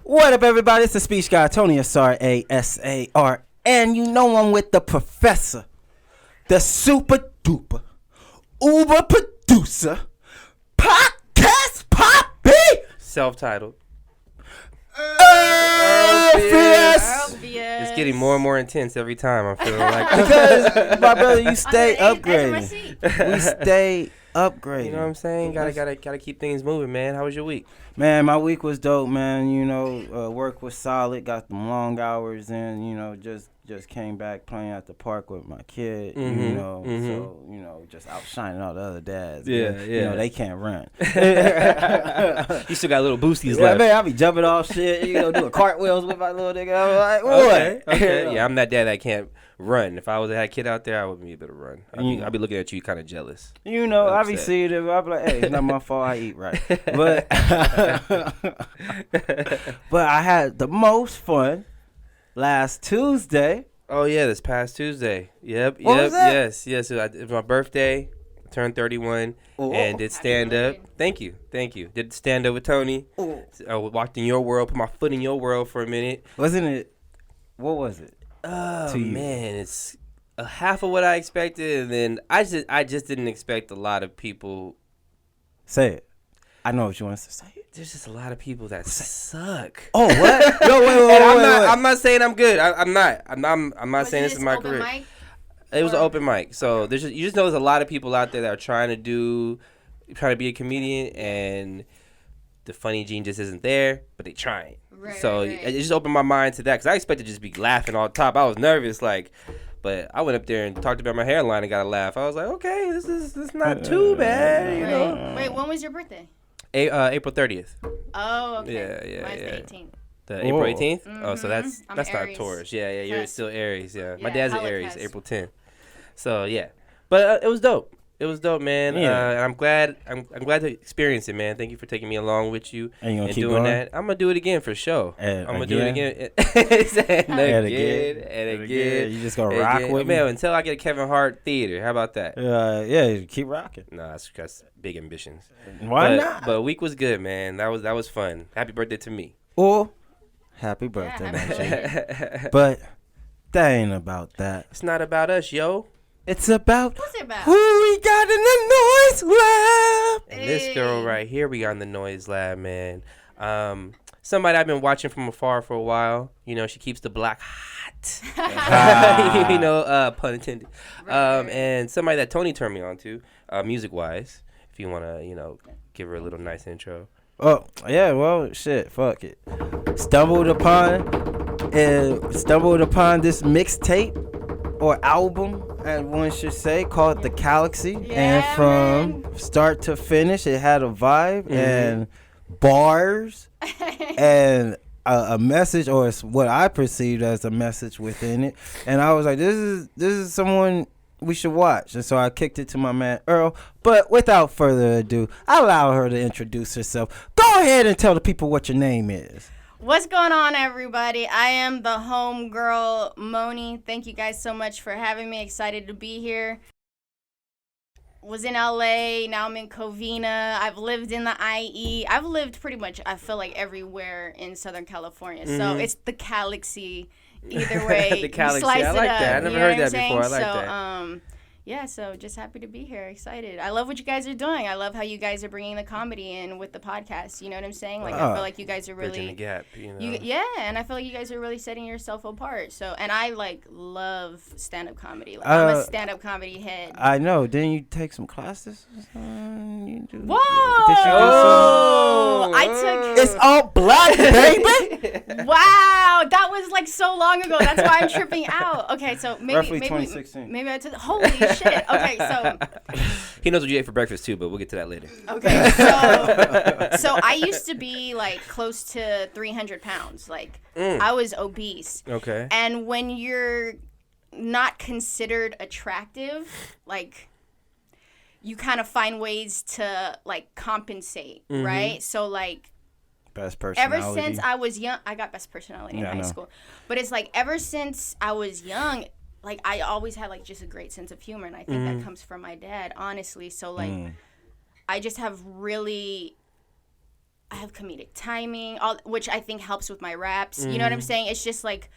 What up, everybody? It's the speech guy, Tony Asar, and you know I'm with the professor, the super duper, uber producer, podcast poppy, self-titled. It's getting more and more intense every time. I'm feeling like because my brother, you stay upgrading. We stay upgrading. You know what I'm saying? Gotta keep things moving, man. How was your week? Man, my week was dope, man. You know, work was solid. Got them long hours in. You know, just came back playing at the park with my kid. Mm-hmm, you know, so you know, just outshining all the other dads. Yeah, man. yeah. You know, they can't run. You still got little boosties Yeah, left. man, I be jumping off shit. You know, doing cartwheels with my little nigga. I'm like, what? Okay. Yeah, I'm that dad that can't run. If I was a kid out there, I wouldn't be able to run. I'd be looking at you kind of jealous. You know, I be seeing it. I be like, hey, it's not my fault. I eat right. But but I had the most fun last Tuesday. Oh yeah, this past Tuesday. Yep. What was that? Yes. It was my birthday. I turned 31 and did stand up. Thank you. Did stand up with Tony. I walked in your world, put my foot in your world for a minute. Wasn't it? What was it? Oh man, it's a half of what I expected, and then I just didn't expect a lot of people. Say it. I know what you want us to say. There's just a lot of people that suck. Oh, what? Yo, wait. I'm not saying I'm good. I'm not. I'm not saying this is my career. Mic? It was an open mic, so you just know there's a lot of people out there that are trying to be a comedian, and the funny gene just isn't there, but they trying. Right, so right. it just opened my mind to that because I expected to just be laughing all the top. I was nervous, but I went up there and talked about my hairline and got a laugh. I was like, okay, this is not too bad, you know. Wait, when was your birthday? April 30th. Oh, okay. Yeah. Mine's the 18th. The April 18th? Mm-hmm. Oh, so that's I'm not Aries. Taurus. Yeah, you're Yes. still Aries. Yeah, my Yeah, dad's an hella Aries, Kes. April 10th. So yeah, but it was dope. It was dope, man. Yeah. And I'm glad to experience it, man. Thank you for taking me along with you And you gonna keep doing going? that. I'm gonna do it again for sure. And I'm gonna do it again? again. And again. You just gonna rock with me? Man, until I get a Kevin Hart theater. How about that? Yeah, keep rocking. Nah, that's big ambitions. Why not? But week was good, man. That was fun. Happy birthday to me. Or happy birthday, happy man. But that ain't about that. It's not about us, yo. It's about What's it about? who we got in the noise lab. And this girl right here, we got in the noise lab, man. Somebody I've been watching from afar for a while. You know, she keeps the block hot. You know, pun intended. Right. And somebody that Tony turned me on to, music-wise, if you want to, you know, give her a little nice intro. Oh, yeah, well, shit, fuck it. Stumbled upon this mixtape or album, as one should say, called The Galaxy. Yeah, and from start to finish, it had a vibe and bars and a message, or it's what I perceived as a message within it. And I was like, this is someone we should watch. And so I kicked it to my man Earl. But without further ado, I allow her to introduce herself. Go ahead and tell the people what your name is. What's going on, everybody? I am the homegirl Monie. Thank you guys so much for having me. Excited to be here. Was in LA, now I'm in Covina. I've lived in the IE. I've lived pretty much, I feel like, everywhere in Southern California. So it's the Galaxy. Either way, The Galaxy. slice I like it up. that. I never You know heard what I'm that before. I saying? like that. Yeah, so just happy to be here. Excited. I love what you guys are doing. I love how you guys are bringing the comedy in with the podcast. You know what I'm saying? Like, I feel like you guys are Bridging the really... gap, you know. and I feel like you guys are really setting yourself apart. So, and I, love stand-up comedy. Like, I'm a stand-up comedy head. I know. Didn't you take some classes? You do, Whoa! Did you do some? I took... It's all black, baby. Wow, that was so long ago. That's why I'm tripping out. Okay, so Roughly maybe 2016. Maybe I took... Holy shit. Okay, so... He knows what you ate for breakfast too, but we'll get to that later. Okay, so I used to be close to 300 pounds. I was obese. Okay. And when you're not considered attractive, you kind of find ways to compensate, right? So Best personality. ever since I was young, I got best personality in high school. But it's ever since I was young, I always had just a great sense of humor, and I think that comes from my dad, honestly. So I just have really I have comedic timing, which I think helps with my raps. You know what I'm saying? It's just like,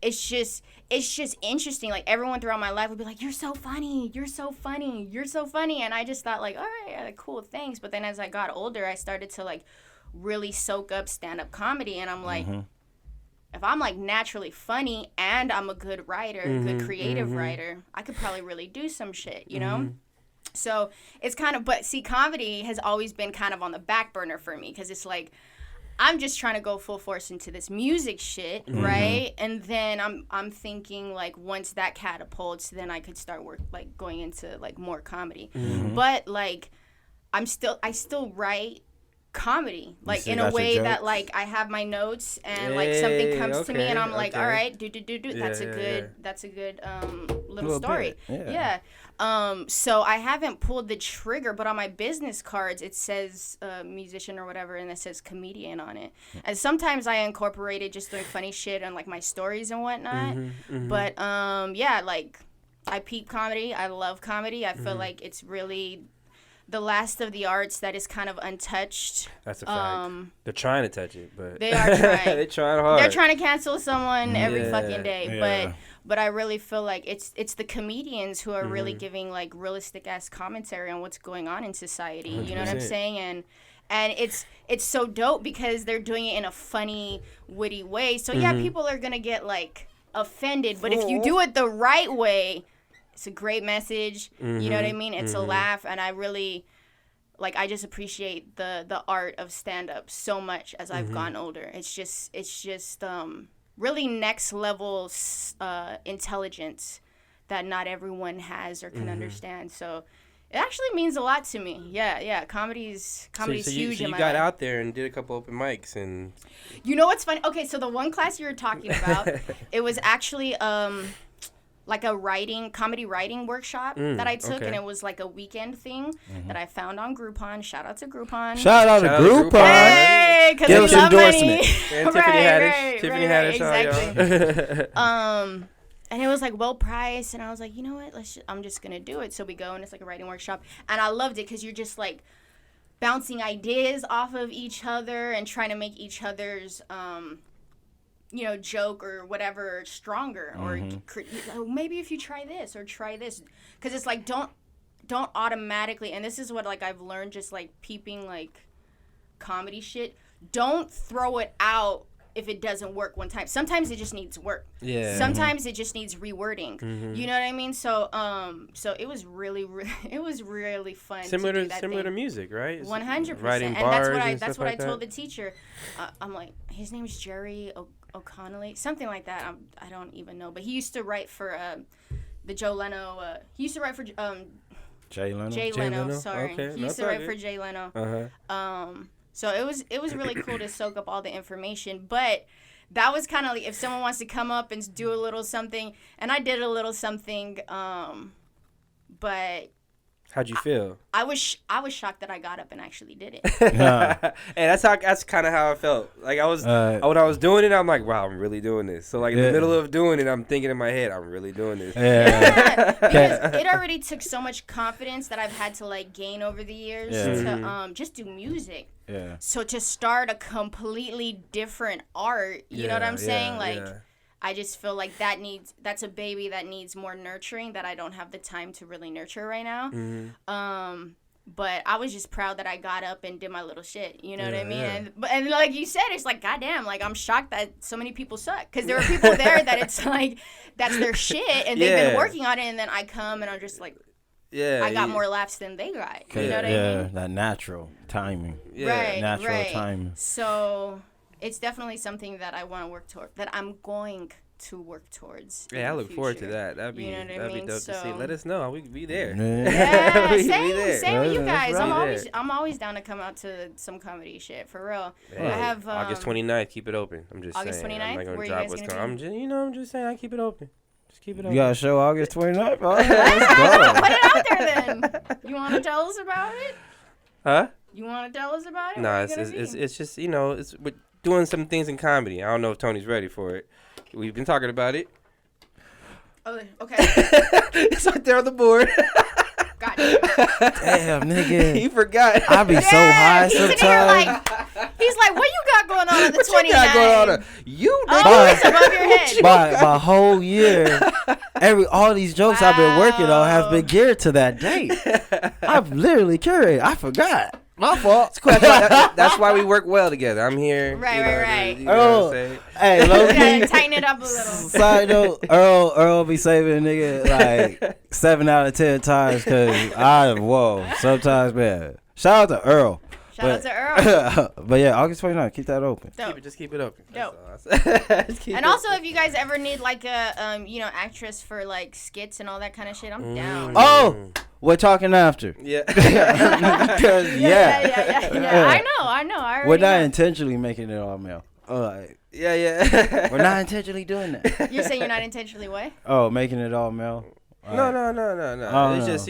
it's just interesting. Like, everyone throughout my life would be like, you're so funny, you're so funny, you're so funny. And I just thought like, all right, yeah, cool, thanks. But then as I got older, I started to like really soak up stand-up comedy. And I'm like, if I'm like naturally funny and I'm a good writer, good creative writer, I could probably really do some shit, you know? So it's kind of, but see, comedy has always been kind of on the back burner for me, because it's like, I'm just trying to go full force into this music shit, right? And then I'm thinking like, once that catapults, then I could start going into like more comedy. But like, I still write comedy, like in a way that like I have my notes and like something comes to me and I'm like, all right, do. That's a good little story. So I haven't pulled the trigger, but on my business cards it says musician or whatever, and it says comedian on it. And sometimes I incorporate it just doing funny shit on like my stories and whatnot. But yeah, like I peep comedy. I love comedy. I feel like it's really the last of the arts that is kind of untouched. That's a fact. They're trying to touch it, but they are trying. They're trying hard. They're trying to cancel someone every fucking day. But I really feel like it's the comedians who are really giving like realistic ass commentary on what's going on in society. 100%. You know what I'm saying? And it's so dope because they're doing it in a funny, witty way. So yeah, people are gonna get like offended, but if you do it the right way, it's a great message. You know what I mean? It's a laugh, and I really, like, I just appreciate the art of stand-up so much as I've gotten older. It's just really next level intelligence that not everyone has or can understand. So it actually means a lot to me. Yeah. Comedy's huge in my life. You got out there and did a couple open mics, and you know what's funny? Okay, so the one class you were talking about, it was actually like a comedy writing workshop that I took, and it was like a weekend thing that I found on Groupon. Shout out to Groupon. Shout out to Groupon. Hey, because we love endorsement. And Tiffany Haddish. Exactly. And it was like well priced, and I was like, you know what? I'm just gonna do it. So we go, and it's like a writing workshop, and I loved it because you're just like bouncing ideas off of each other and trying to make each other's joke or whatever stronger, or maybe if you try this or try this, because it's like don't automatically, and this is what like I've learned just like peeping like comedy shit, don't throw it out if it doesn't work one time. Sometimes it just needs work. Sometimes it just needs rewording. You know what I mean? So it was really fun. Similar to music, right? 100%. Writing And bars that's what I told the teacher. I'm like, his name's Jerry O'Connelly, something like that. I don't even know, but he used to write for the Joe Leno. He used to write for Jay Leno. Jay Leno. Sorry, okay, he used to write for Jay Leno. So it was really cool to soak up all the information, but that was kind of like if someone wants to come up and do a little something, and I did a little something, but. How'd you feel? I was shocked that I got up and actually did it. And that's kind of how I felt. Like I was when I was doing it, I'm like, wow, I'm really doing this. So like in the middle of doing it, I'm thinking in my head, I'm really doing this. Because it already took so much confidence that I've had to like gain over the years to just do music. Yeah. So to start a completely different art, you know what I'm saying? Like I just feel like that's a baby that needs more nurturing that I don't have the time to really nurture right now. But I was just proud that I got up and did my little shit. You know what I mean? And like you said, it's like, goddamn, like I'm shocked that so many people suck. Because there are people there that it's like, that's their shit. And they've been working on it. And then I come and I'm just like, I got more laughs than they got. You know what I mean? Yeah, that natural timing. Right, natural timing. So it's definitely something that I want to work toward, that I'm going to work towards. Yeah, I look forward to that. That'd be dope to see. Let us know. We be there. Yeah, same with you guys. I'm always down to come out to some comedy shit for real. Hey, I have August 29th. Keep it open. I'm just August saying. August 29th. I'm not gonna Where drop you guys what's gonna coming. I'm just saying. I keep it open. Just keep it open. You got a show August 29th? Oh, let's go. Put it out there then. You want to tell us about it? Huh? You want to tell us about it? No, it's just we're doing some things in comedy. I don't know if Tony's ready for it. We've been talking about it. Oh, okay. It's right there on the board. Got it. Damn, nigga. He forgot. I be so high he's sometimes. in here like, He's like, what you got going on the 29th? What you got going on? You Oh, it's above your head. My whole year, all these jokes I've been working on have been geared to that date. I've literally curated. I forgot. My fault. That's why we work well together. I'm here. Right. You know what I'm saying? Hey, low key. Tighten it up a little. Side note, Earl be saving a nigga like 7 out of 10 times because sometimes, man. Shout out to Earl. Shout out to Earl. But yeah, August 29th, keep that open. Just keep it open. Dope. And also, if you guys ever need like a actress for like skits and all that kind of shit, I'm down. Oh, we're talking after. Yeah. Because I know. I we're already not know. intentionally making it all male. Yeah. We're not intentionally doing that. You're saying you're not intentionally what? Oh, making it all male. No. It's just,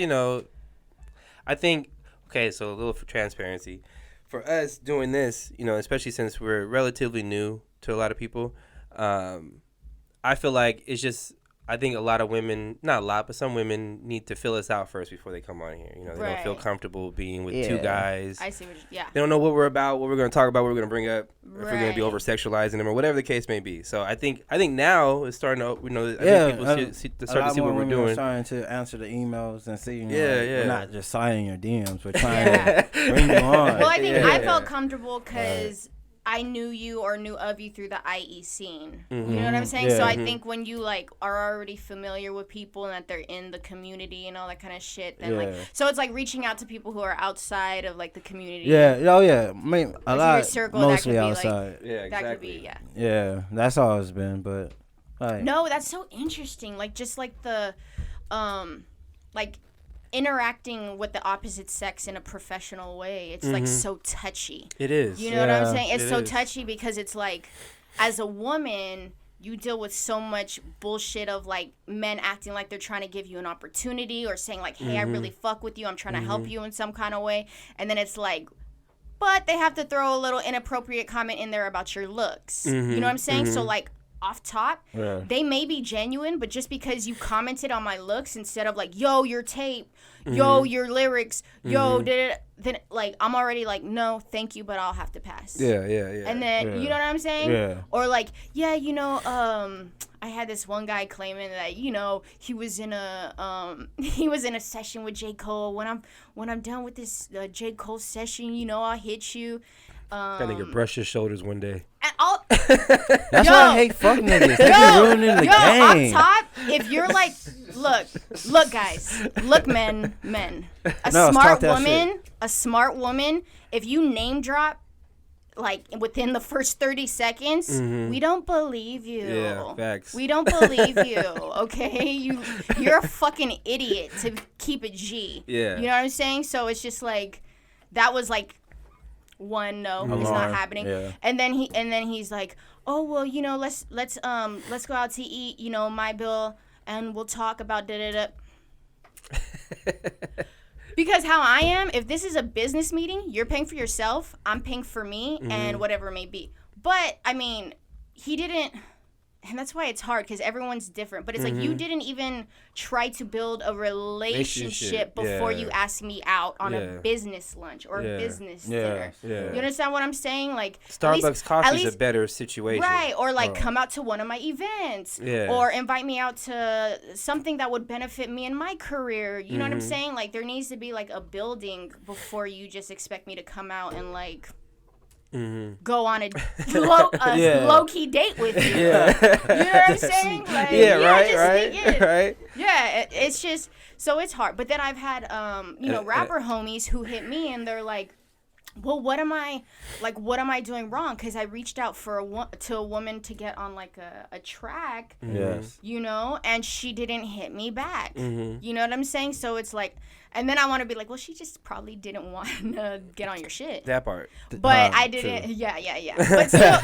I think, okay, so a little for transparency. For us doing this, especially since we're relatively new to a lot of people, I feel like it's just, I think a lot of women, not a lot, but some women need to fill us out first before they come on here. They don't feel comfortable being with two guys. I see They don't know what we're about, what we're going to talk about, what we're going to bring up, if we're going to be over-sexualizing them or whatever the case may be. So I think now it's starting to, I think people start to see what we're doing. We're starting to answer the emails and see, we're not just signing your DMs. We're trying to bring you on. Well, I think I felt comfortable because I knew you or knew of you through the IE scene. Mm-hmm. You know what I'm saying? Yeah. So I think when you like are already familiar with people and that they're in the community and all that kind of shit, then so it's like reaching out to people who are outside of like the community. Yeah. Oh yeah. I mean, a lot. Circle, mostly outside. That could be Yeah. That's all it's been, but. No, that's so interesting. Like just like the, like. Interacting with the opposite sex in a professional way, it's like so touchy. It is. You know what I'm saying? It's so touchy because it's like, as a woman, you deal with so much bullshit of like men acting like they're trying to give you an opportunity or saying like, hey, I really fuck with you. I'm trying to help you in some kind of way. And then it's like, but they have to throw a little inappropriate comment in there about your looks. You know what I'm saying? So like, off top, they may be genuine, but just because you commented on my looks instead of like, yo, your tape, yo, your lyrics, yo, then like I'm already like, no, thank you, but I'll have to pass. Yeah. And then you know what I'm saying? Yeah. Or like, I had this one guy claiming that he was in a session with J. Cole. When I'm done with this J. Cole session, I'll hit you. That nigga brush his shoulders one day. That's why I hate fuck niggas. They be ruining the game. Off top, if you're like, look, guys, look, men, a smart woman, if you name drop, like within the first 30 seconds, we don't believe you. Yeah, facts. We don't believe you. Okay, you're a fucking idiot to keep it G. Yeah, you know what I'm saying? So it's just like that was like. One, no, it's not happening. Yeah. And then he's like, oh well, let's go out to eat, my bill, and we'll talk about da. Because how I am, if this is a business meeting, you're paying for yourself, I'm paying for me, and whatever it may be. But I mean, he didn't. And that's why it's hard because everyone's different. But it's like you didn't even try to build a relationship before you asked me out on a business lunch or a business dinner. Yeah. You understand what I'm saying? Like Starbucks coffee is a better situation. Right. Or like come out to one of my events. Yeah. Or invite me out to something that would benefit me in my career. You know what I'm saying? Like there needs to be like a building before you just expect me to come out and like... go on a low-key date with you. Yeah. You know what I'm saying? Like, right. Yeah, it's just, so it's hard. But then I've had, rapper homies who hit me and they're like, well, what am I doing wrong? Because I reached out to a woman to get on like a track, and she didn't hit me back. You know what I'm saying? So it's like, and then I want to be like, well, she just probably didn't want to get on your shit. That part. But I didn't. True. Yeah. But still.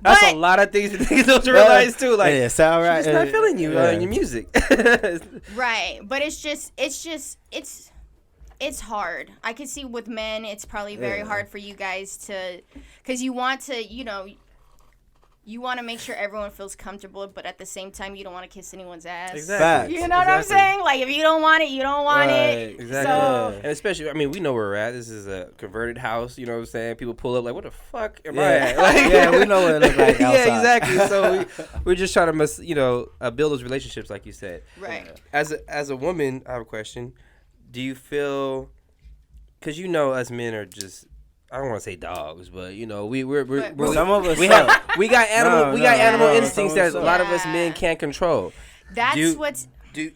That's a lot of things to realize too. Like, sound right. She's not feeling you in your music. Right. But it's hard. I could see with men, it's probably very hard for you guys to, because you want to, you want to make sure everyone feels comfortable, but at the same time, you don't want to kiss anyone's ass. Exactly. You know what I'm saying? Like, if you don't want it, you don't want it. Exactly. So, and especially, I mean, we know where we're at. This is a converted house. You know what I'm saying? People pull up like, what the fuck am I at? Like, we know what it looks like outside. Yeah, exactly. So we're just trying to, build those relationships, like you said. Right. As a woman, I have a question. Do you feel, because us men are just, I don't want to say dogs, but we're some of us we got animal instincts that a lot of us Yeah. men can't control. That's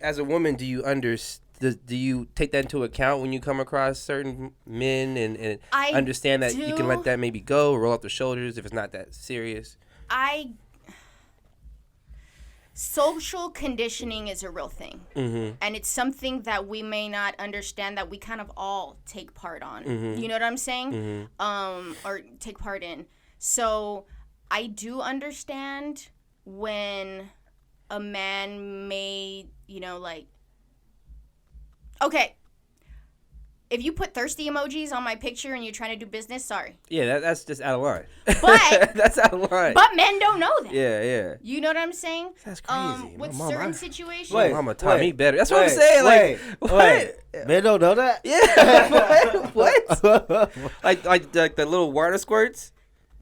As a woman, do you take that into account when you come across certain men and I understand that you can do. let that maybe go, roll off the shoulders if it's not that serious? Social conditioning is a real thing. Mm-hmm. And it's something that we may not understand that we kind of all take part on. Mm-hmm. You know what I'm saying? Mm-hmm. Or take part in. So I do understand when a man may, okay. If you put thirsty emojis on my picture and you're trying to do business, sorry. Yeah, that's just out of line. But that's out of line. But men don't know that. Yeah. You know what I'm saying? That's crazy. With My certain mama- situations. My mama taught me better. That's what I'm saying. Wait, what? Men don't know that? Yeah. what? like the little water squirts?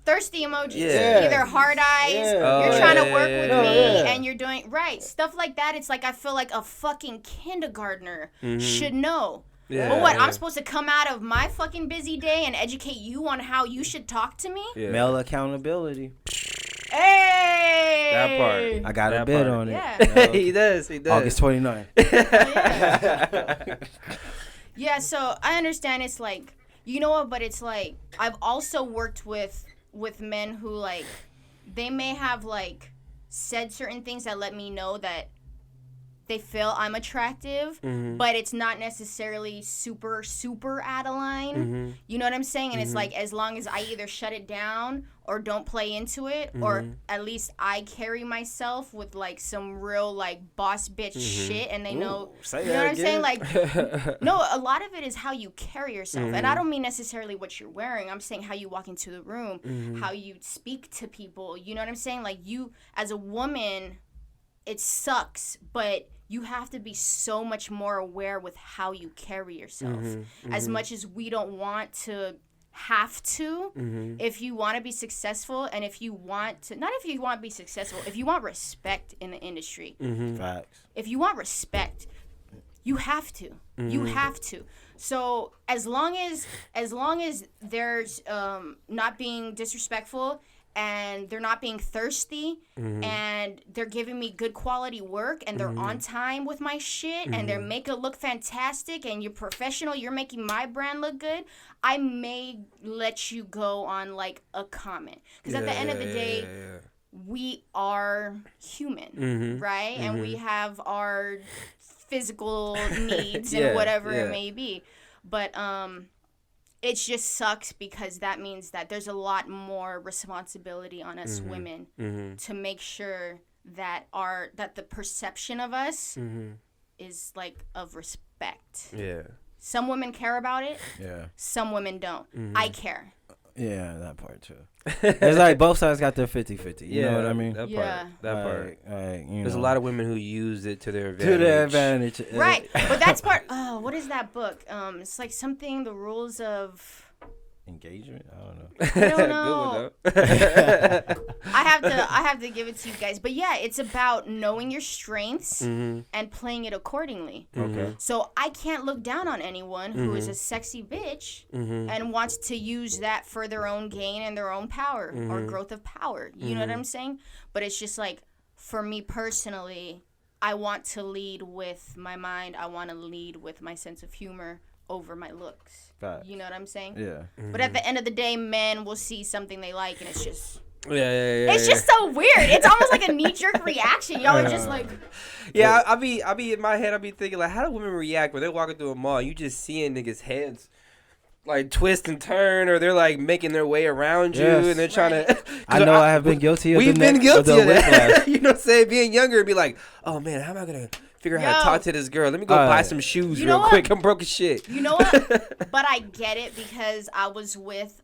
Thirsty emojis. Yeah. Either hard eyes, Yeah. you're trying to work with me, yeah. and you're doing right stuff like that. It's like I feel like a fucking kindergartner should know. Yeah. But what? I'm supposed to come out of my fucking busy day and educate you on how you should talk to me? Yeah. Male accountability. Hey. That part. I got a That bid part. on it. Yeah. He does. August 29th. Yeah. Yeah. So I understand. It's like, you know what? But it's like I've also worked with men who like they may have like said certain things that let me know that they feel I'm attractive, but it's not necessarily super out of line. You know what I'm saying? And it's like, as long as I either shut it down or don't play into it, or at least I carry myself with like some real like boss bitch shit, and they know, say you know that what I'm saying? again. Like, no, a lot of it is how you carry yourself. And I don't mean necessarily what you're wearing. I'm saying how you walk into the room, how you speak to people. You know what I'm saying? Like, you, as a woman, it sucks, but you have to be so much more aware with how you carry yourself. As much as we don't want to have to, if you want to be successful, and if you want to, not if you want to be successful, if you want respect in the industry, Facts. if you want respect, you have to. You have to. So as long as there's not being disrespectful, and they're not being thirsty, and they're giving me good quality work, and they're on time with my shit, and they make it look fantastic, and you're professional, you're making my brand look good, I may let you go on like a comment. Because at the end of the day, we are human, right? And we have our physical needs and whatever it may be. But it just sucks, because that means that there's a lot more responsibility on us women to make sure that the perception of us is like of respect. Yeah. Some women care about it. Yeah. Some women don't. I care. Yeah, that part too. It's like both sides got their 50-50. You know what I mean? That part. Yeah. That part. There's a know. lot of women who use it to their advantage. To their advantage. Right. But that's part. Oh, what is that book? It's like something, the rules of Engagement? I don't know. I don't know. Good one, though. I have to give it to you guys. But yeah, it's about knowing your strengths and playing it accordingly. Okay. So I can't look down on anyone who is a sexy bitch and wants to use that for their own gain and their own power or growth of power. You know what I'm saying? But it's just like, for me personally, I want to lead with my mind. I want to lead with my sense of humor over my looks. Facts. You know what I'm saying? Yeah. But at the end of the day, men will see something they like, and it's just... Yeah. It's just so weird. It's almost like a knee-jerk reaction. Y'all are just like... Yeah, I'll be in my head, I'll be thinking, like, how do women react when they're walking through a mall? You just seeing niggas' heads, like, twist and turn, or they're, like, making their way around you, and they're trying to... I know I have been guilty of We've been of guilty the of that. whiplash. You know what I'm saying? Being younger, it'd be like, oh, man, how am I going to figure out how to talk to this girl? Let me go buy some shoes real quick. I'm broke as shit. You know what? But I get it, because I was with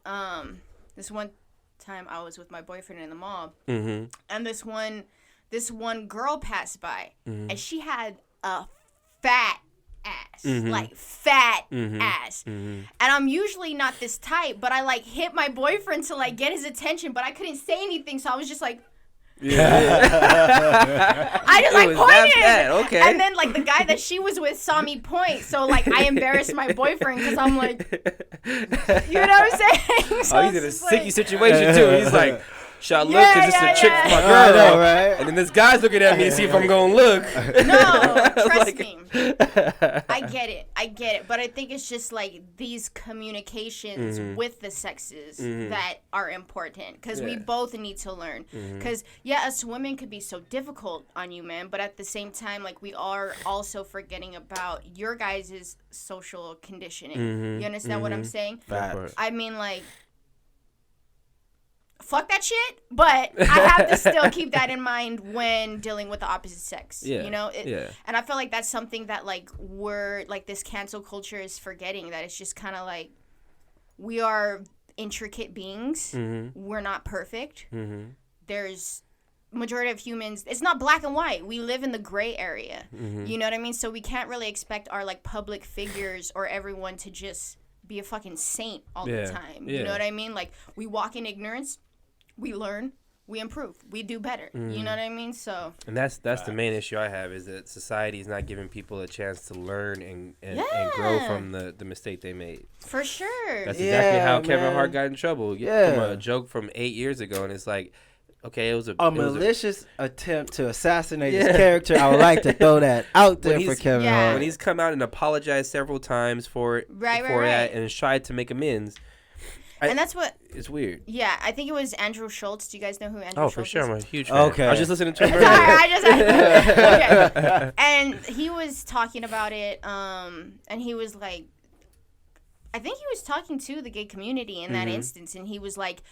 this one time I was with my boyfriend in the mall, Mm-hmm. and this one girl passed by, Mm-hmm. and she had a fat ass, Mm-hmm. like fat Mm-hmm. ass. Mm-hmm. And I'm usually not this type, but I like hit my boyfriend to like get his attention, but I couldn't say anything, so I was just like. Yeah. I just like pointed, okay. and then like the guy that she was with saw me point, so like I embarrassed my boyfriend because I'm like, you know what I'm saying? So he's in a sticky situation too. He's like, should I look? Yeah, Cause this yeah, is a chick yeah. for my girl, I know, right? And then this guy's looking at me to see if I'm gonna look. No, trust Like- me. I get it. But I think it's just like these communications with the sexes that are important because we Yeah. both need to learn. Because, us women could be so difficult on you, man. But at the same time, like, we are also forgetting about your guys' social conditioning. You understand what I'm saying? Facts. I mean, like, fuck that shit, but I have to still keep that in mind when dealing with the opposite sex. Yeah. You know? Yeah. And I feel like that's something that, like, we're, like, this cancel culture is forgetting, that it's just kind of like, we are intricate beings. We're not perfect. There's majority of humans, it's not black and white. We live in the gray area. You know what I mean? So we can't really expect our, like, public figures or everyone to just be a fucking saint all the time. You know what I mean? Like, we walk in ignorance. We learn, we improve, we do better. You know what I mean? So. And that's the main issue I have is that society is not giving people a chance to learn and grow from the mistake they made. For sure. That's exactly how Kevin man. Hart got in trouble. From Yeah. a joke from 8 years ago, and it's like, okay, it was a malicious attempt to assassinate his character. I would like to throw that out there for Kevin Hart. when he's come out and apologized several times for that and tried to make amends. And that's what. It's weird. Yeah, I think it was Andrew Schultz. Do you guys know who Andrew Schultz is? Oh, for sure. I'm a huge fan. Okay. I was just listening to him Sorry, earlier. okay. And he was talking about it, and he was like, I think he was talking to the gay community in that instance, and he was like,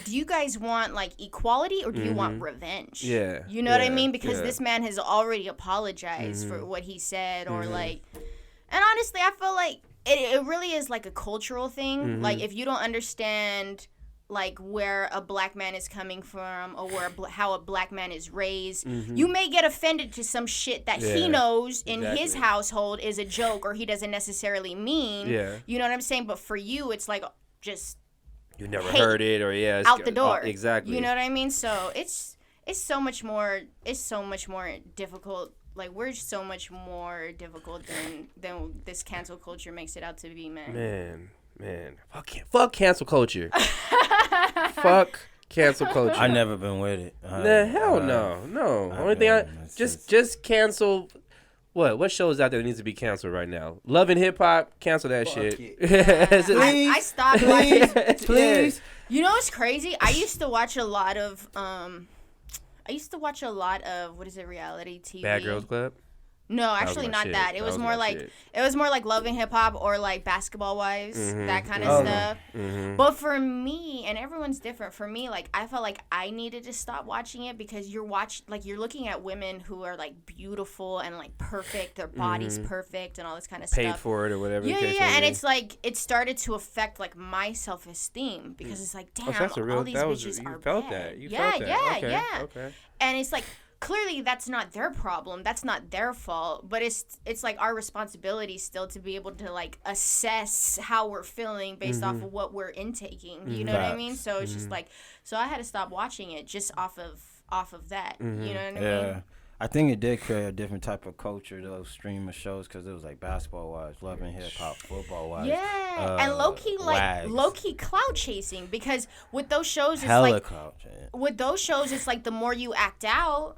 do you guys want, like, equality or do you want revenge? Yeah. You know what I mean? Because this man has already apologized for what he said, or, like, and honestly, I feel like it really is, like, a cultural thing. Like, if you don't understand, like, where a black man is coming from or how a black man is raised, you may get offended to some shit that he knows in his household is a joke or he doesn't necessarily mean. Yeah. You know what I'm saying? But for you, it's, like, just... You never heard it, or it's out the door. Exactly. You know what I mean? So it's so much more difficult. Like, we're so much more difficult than this cancel culture makes it out to be, man. Man. Fuck cancel culture. Fuck cancel culture. I never been with it. Hell no. Only thing just cancel. What shows out there that needs to be canceled right now? Love and Hip Hop, cancel that shit. I stopped watching. Please. You know what's crazy? I used to watch a lot of what is it, reality TV? Bad Girls Club. No, actually my not shit. that. It was more like Love and Hip Hop or like Basketball Wives, that kind of stuff. But for me, and everyone's different. For me, like, I felt like I needed to stop watching it because you're looking at women who are like beautiful and like perfect, their body's perfect and all this kind of stuff. Paid for it or whatever. Yeah, and it's like it started to affect like my self-esteem because it's like, damn, all these bitches are bad. You felt that. Yeah. Okay. And it's like, clearly that's not their problem, that's not their fault, but it's like our responsibility still to be able to like assess how we're feeling based off of what we're intaking, you know what I mean? So it's just like, so I had to stop watching it just off of that, you know what I mean? Yeah, I think it did create a different type of culture, those streamer shows, because it was like Basketball Wives, Love and Hip Hop, Football Wives. Yeah, and low-key clout chasing, because with those shows, with those shows, it's like the more you act out,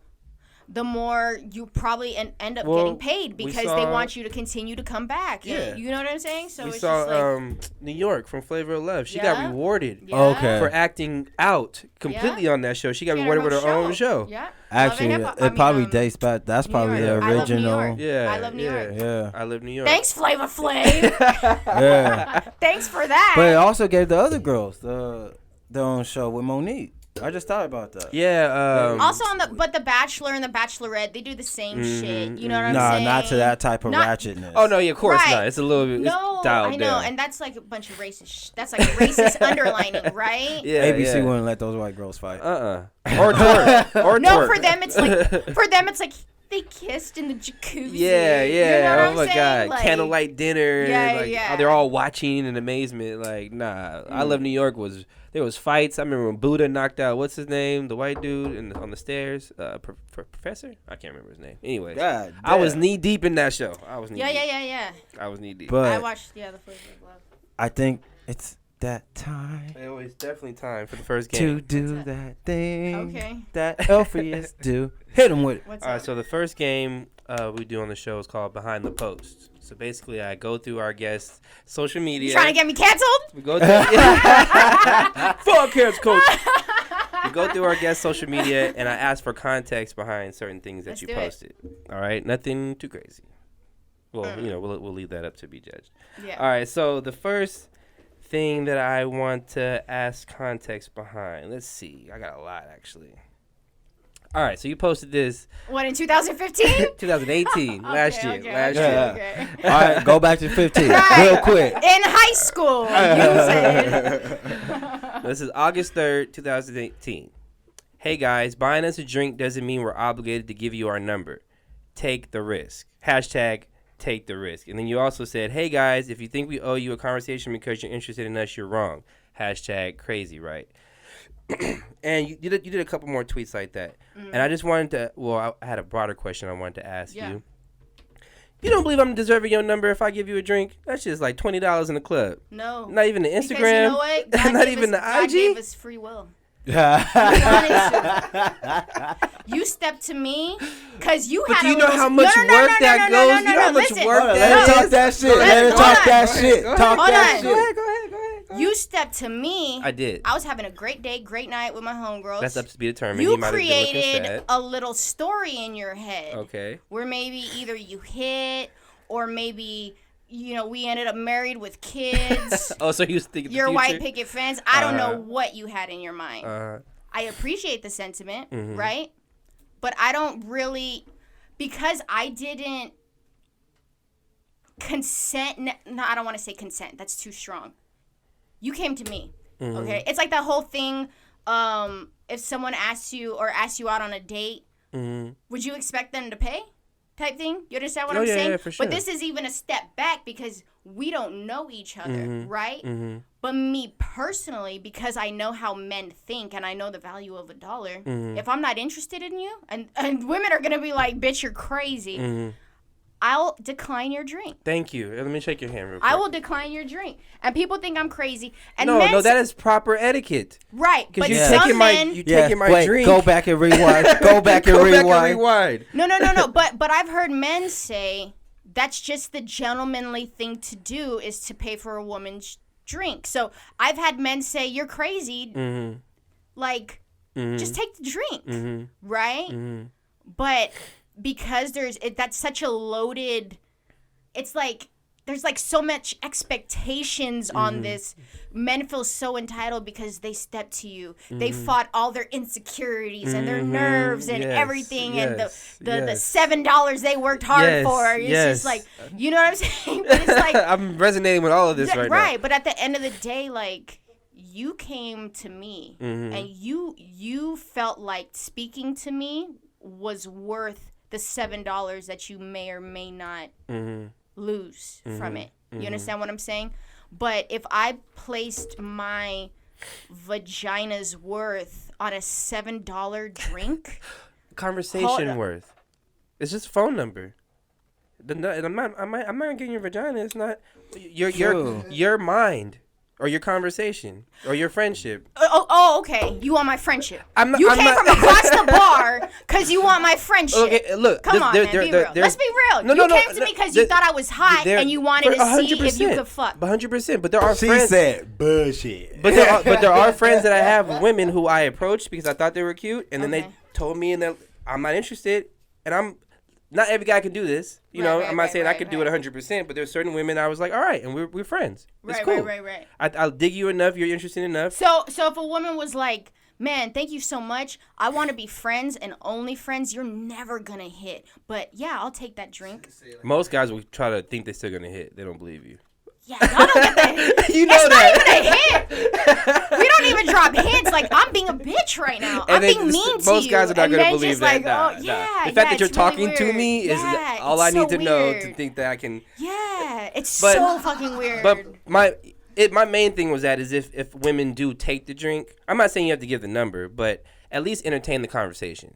the more you probably end up getting paid because they want you to continue to come back. Yeah. You know what I'm saying? So we saw New York from Flavor of Love. She got rewarded for acting out completely on that show. She got rewarded with her own show. Yeah. Actually, it probably dates back. That's probably the original. Yeah. I love New York. Yeah. I live New York. Thanks, Flavor Flav. Yeah. Thanks for that. But it also gave the other girls their own show with Monique. I just thought about that. Yeah. Also but The Bachelor and The Bachelorette, they do the same shit. You know what I'm saying? Nah, not to that type of ratchetness. Oh no, yeah, of course not. It's a little bit. No, dialed I know, down. and that's like a bunch of racist. That's like racist underlining, right? Yeah, ABC wouldn't let those white girls fight. Or twerk. Or No, twerk. for them it's like they kissed in the jacuzzi. Yeah. You know what Oh I'm my saying? God, Like, candlelight dinner. Yeah, like, yeah. Oh, they're all watching in amazement. Like, nah. I Love New York there was fights. I remember when Buddha knocked out what's his name, the white dude, on the stairs. Professor? I can't remember his name. Anyways, God I was damn. knee deep in that show. I was knee deep. Yeah. I was knee deep. But I watched the Flavor of Love. I think it's that time It was definitely time for the first game. to do that thing Okay. that Elpheus do. Hit him with it. What's All right, up? so the first game we do on the show is called Behind the Post. So basically, I go through our guests' social media. You trying to get me canceled? We go through. Fuck kids, coach. We go through our guest social media, and I ask for context behind certain things that Let's you do it. posted. All right, nothing too crazy. Well, we'll leave that up to be judged. Yeah. All right, so the first thing that I want to ask context behind. Let's see. I got a lot actually. All right, so you posted this What, in 2015? 2018, last year. Okay. All right, go back to 15 Right. real quick. In high school, use it. This is August 3rd, 2018. Hey guys, buying us a drink doesn't mean we're obligated to give you our number. Take the risk. Hashtag take the risk. And then you also said, hey guys, if you think we owe you a conversation because you're interested in us, you're wrong. Hashtag crazy, right? And you did a couple more tweets like that. And I just wanted to, I had a broader question I wanted to ask you. You don't believe I'm deserving your number if I give you a drink? That's just like $20 in the club. No. Not even the Instagram. Because you know what? God Not gave even us, the God IG. gave us free will. You stepped to me because you But had do you a know little... how much work that goes? You know how much listen. work Let that her talk is? that shit. Hold Let her on. talk that Go shit. ahead. Talk Hold that on. shit. Go ahead. You stepped to me. I did. I was having a great day, great night with my homegirls. That's up to be determined. You might have been looking created sad. a little story in your head. Okay. Where maybe either you hit or maybe, we ended up married with kids. Oh, so you was thinking You're the white future? picket fence. I don't know what you had in your mind. I appreciate the sentiment, Mm-hmm. right? But I don't really, because I didn't consent. No, I don't want to say consent. That's too strong. You came to me, okay? It's like that whole thing. If someone asks you out on a date, would you expect them to pay? Type thing. You understand what I'm saying? Yeah, for sure. But this is even a step back because we don't know each other, right? But me personally, because I know how men think and I know the value of $1, if I'm not interested in you, and women are gonna be like, "Bitch, you're crazy," I'll decline your drink. Thank you. Let me shake your hand real quick. I will decline your drink, and people think I'm crazy. And No, men that is proper etiquette. right. But Because you're some taking men, taking my wait, drink. go back and rewind. Go back and Go back rewind. and rewind. No. But I've heard men say that's just the gentlemanly thing to do is to pay for a woman's drink. So I've had men say, "You're crazy," like just take the drink, right? But because that's such a loaded, it's like there's like so much expectations on this. Men feel so entitled because they stepped to you. They fought all their insecurities and their nerves and everything and the $7 they worked hard for. It's just like, you know what I'm saying? But it's like I'm resonating with all of this right now. Right, but at the end of the day, like, you came to me and you felt like speaking to me was worth the $7 that you may or may not lose from it. You understand what I'm saying? But if I placed my vagina's worth on a $7 drink, Conversation worth. It's just a phone number. I'm not getting your vagina. It's not your mind. Or your conversation, or your friendship. Okay. You want my friendship. I'm came not- from across the bar because you want my friendship. Okay, look. Come on, man, be real. Let's be real. You came to me because you thought I was hot and you wanted to see if you could fuck. 100%. But there are She friends. said bullshit. But there are friends that I have, women who I approached because I thought they were cute, and then they told me and I'm not interested, and I'm. Not every guy can do this. I'm not saying I could do it 100%, but there's certain women I was like, all right, and we're friends. It's cool. Right. I'll dig you enough. You're interested enough. So if a woman was like, man, thank you so much. I want to be friends and only friends. You're never going to hit. But, yeah, I'll take that drink. Most guys will try to think they're still going to hit. They don't believe you. Yeah, y'all don't get that. You know that. It's not even a hint. We don't even drop hints. Like, I'm being a bitch right now. I'm being mean to you. Most guys are not going to believe that. Like, oh, yeah. The fact that you're talking really to me is all I need to know to think that I can. Yeah, it's so fucking weird. But my main thing was that is if women do take the drink, I'm not saying you have to give the number, but at least entertain the conversation.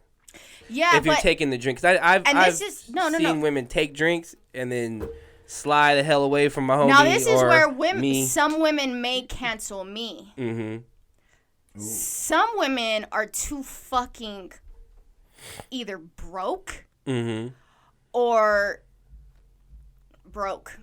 Yeah, if you're taking the drink, because I've seen women take drinks and then slide the hell away from my homie. Now this is where some women may cancel me. Mm-hmm. Some women are too fucking either broke or broke.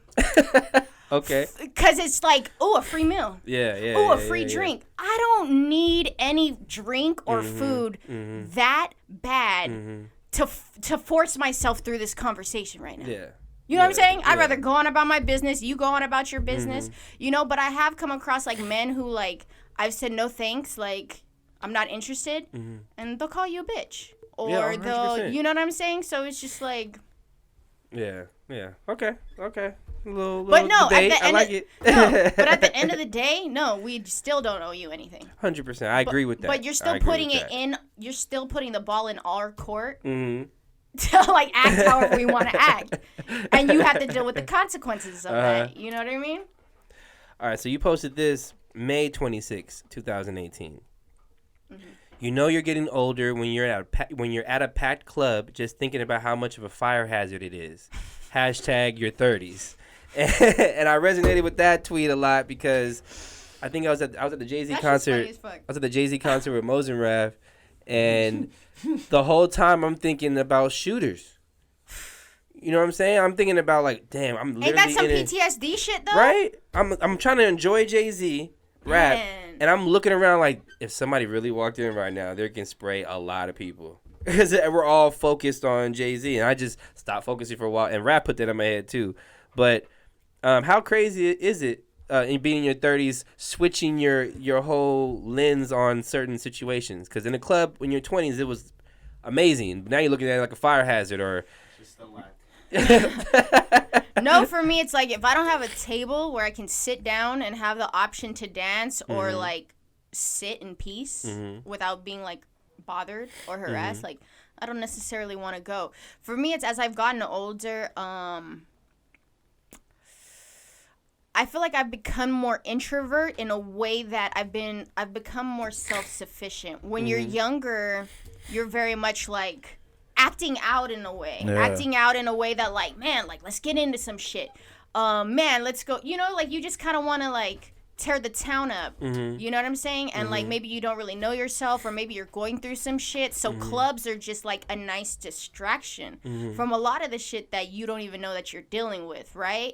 Okay. Because it's like, a free meal. Yeah. A free drink. Yeah. I don't need any drink or food that bad to force myself through this conversation right now. Yeah. You know what I'm saying? I'd rather go on about my business, you go on about your business, but I have come across, like, men who, like, I've said no thanks, like, I'm not interested, and they'll call you a bitch. Or they'll, you know what I'm saying? So it's just like... Yeah. Okay. Little but no, debate. I like it. No, but at the end of the day, no, we still don't owe you anything. 100%. I agree with that. But you're still putting it in, you're still putting the ball in our court. To like act however we want to act, and you have to deal with the consequences of that. You know what I mean? All right. So you posted this May 26, 2018. You know you're getting older when you're at a packed club, just thinking about how much of a fire hazard it is. Hashtag your 30s. And I resonated with that tweet a lot because I think I was at the Jay-Z concert. I was at the Jay-Z concert with Mos and Rav, and the whole time I'm thinking about shooters. You know what I'm saying? I'm thinking about, like, damn, I'm literally ain't that some PTSD shit though? Right? I'm trying to enjoy Jay-Z rap, and I'm looking around like, if somebody really walked in right now, they can spray a lot of people. Because we're all focused on Jay-Z, and I just stopped focusing for a while, and rap put that in my head too. But how crazy is it in being in your 30s, switching your whole lens on certain situations? Because in the club, when you're 20s, it was amazing. Now you're looking at it like a fire hazard or... Just a lack. No, for me, it's like if I don't have a table where I can sit down and have the option to dance or, like, sit in peace without being, like, bothered or harassed, like, I don't necessarily want to go. For me, it's as I've gotten older, I feel like I've become more introvert in a way that I've become more self-sufficient. When you're younger, you're very much like acting out in a way that, like, man, like, let's get into some shit. Man, let's go. You know, like, you just kind of want to, like, tear the town up. You know what I'm saying? And like, maybe you don't really know yourself, or maybe you're going through some shit. So clubs are just like a nice distraction from a lot of the shit that you don't even know that you're dealing with, right?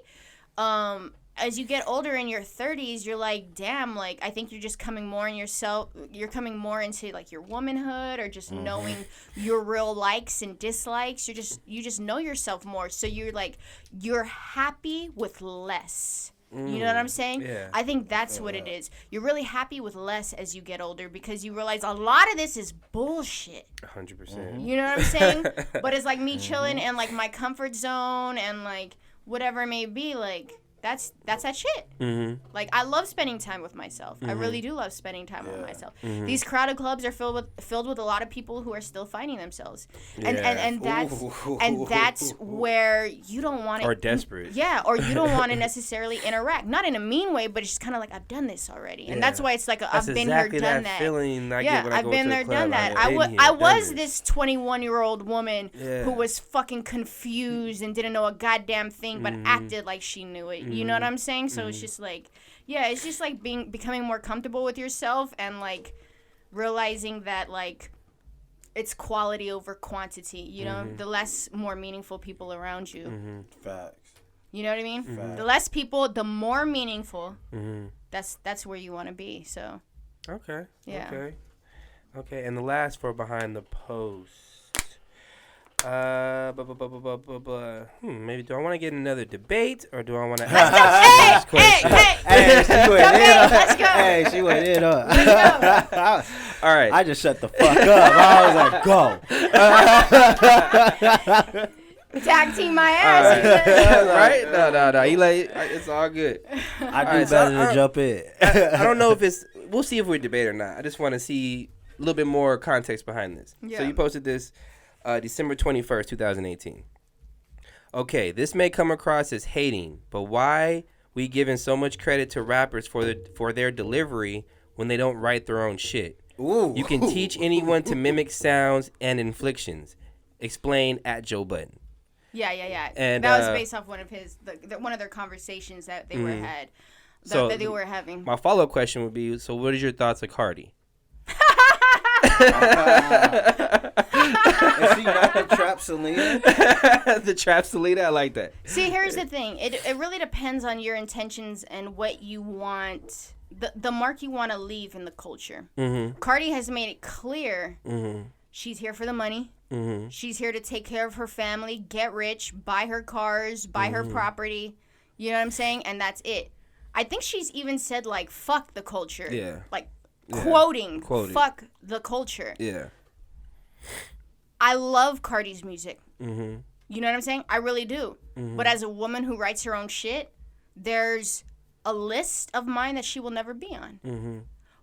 As you get older in your 30s, you're like, damn, like, I think you're just coming more in yourself. You're coming more into, like, your womanhood, or just knowing your real likes and dislikes. You just know yourself more. So you're like, you're happy with less. You know what I'm saying? Yeah. I think that's what it is. You're really happy with less as you get older because you realize a lot of this is bullshit. 100%. You know what I'm saying? But it's like me chilling in, like, my comfort zone and, like, whatever it may be, like, that's that shit. Like, I love spending time with myself. I really do love spending time with myself. These crowded clubs are filled with a lot of people who are still finding themselves, and that's where you don't want to, or desperate. Yeah, or you don't want to necessarily interact. Not in a mean way, but it's just kind of like, I've done this already, and that's why it's like I've been exactly here, done that. Feeling I get when I I've go been to there, a club. done that. I was this 21-year-old woman who was fucking confused and didn't know a goddamn thing, but acted like she knew it. You know what I'm saying? So it's just like, it's just like becoming more comfortable with yourself and, like, realizing that, like, it's quality over quantity. You know, the less, more meaningful people around you. Facts. You know what I mean? The less people, the more meaningful. That's where you want to be. So. Okay. Yeah. Okay. And the last for behind the post. Maybe do I want to get another debate or do I want to ask this question? Hey, she went in. Let's go. Hey, she went in. Let's go. All right. I just shut the fuck up. I was like, go. Tag team my ass. Right? No. You like, it's all good. I do better than jump in. I don't know if it's. We'll see if we debate or not. I just want to see a little bit more context behind this. Yeah. So you posted this December 21st, 2018. Okay, this may come across as hating, but why we giving so much credit to rappers for their delivery when they don't write their own shit? Ooh. You can teach anyone to mimic sounds and inflections. Explain at Joe Budden. Yeah. And that was based off one of one of their conversations that they that they were having. My follow-up question would be: so, what is your thoughts of Cardi? Is she not the Trap Selena? The Trap Selena, I like that. See, here's the thing: it really depends on your intentions and what you want, the mark you want to leave in the culture. Mm-hmm. Cardi has made it clear she's here for the money. Mm-hmm. She's here to take care of her family, get rich, buy her cars, buy her property. You know what I'm saying? And that's it. I think she's even said, like, fuck the culture. Yeah. Like, quoting, fuck the culture. Yeah. I love Cardi's music. Mm-hmm. You know what I'm saying? I really do. Mm-hmm. But as a woman who writes her own shit, there's a list of mine that she will never be on. Mm-hmm.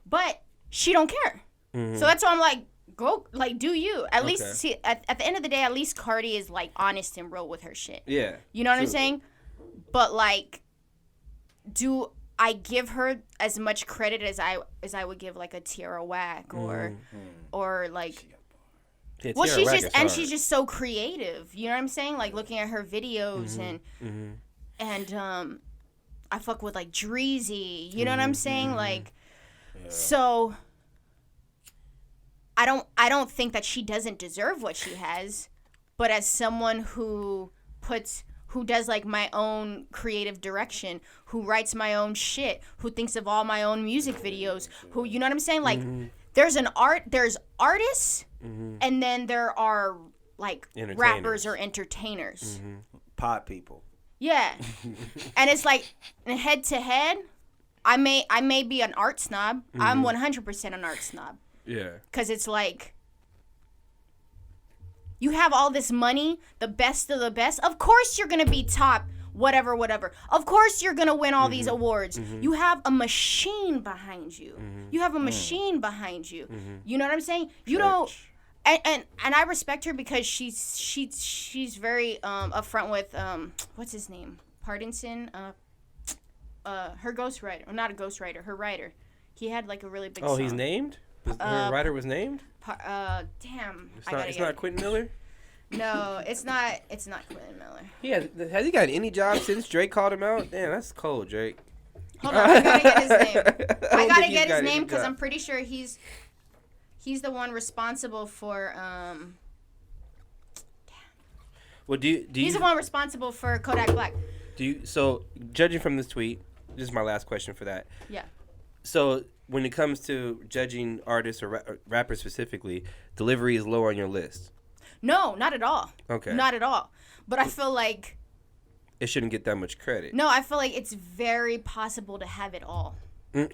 But she don't care. Mm-hmm. So that's why I'm like, go, like, do you. At least, see, at the end of the day, at least Cardi is, like, honest and real with her shit. Yeah. You know what I'm saying? But, like, do I give her as much credit as I would give, like, a Tierra Whack or like... Yeah, well, she's just so creative. You know what I'm saying? Like, looking at her videos and I fuck with, like, Dreezy. You know what I'm saying? Like, so... I don't think that she doesn't deserve what she has, but as someone who does, like, my own creative direction, who writes my own shit, who thinks of all my own music videos, who, you know what I'm saying? Like, there's artists, and then there are, like, rappers or entertainers. Pot people. Yeah. And it's like, head to head, I may be an art snob. I'm 100% an art snob. Yeah. Because it's like, you have all this money, the best of the best. Of course you're going to be top, whatever. Of course you're going to win all these awards. You have a machine behind you. You have a machine behind you. You know what I'm saying? You don't... And I respect her because she's very upfront with, what's his name? Pardonson? Her ghostwriter. Or not a ghostwriter, her writer. He had, like, a really big song. Oh, he's named? Her writer was named? Damn. It's not Quentin Miller? No, it's not Quentin Miller. Has he got any job since Drake called him out? Damn, that's cold, Drake. Hold on, I gotta get his name. I gotta get his name because I'm pretty sure he's the one responsible for Well, he's the one responsible for Kodak Black. So judging from this tweet, this is my last question for that. Yeah. So when it comes to judging artists or rappers specifically, delivery is low on your list. No, not at all. Okay. Not at all. But I feel like it shouldn't get that much credit. No, I feel like it's very possible to have it all.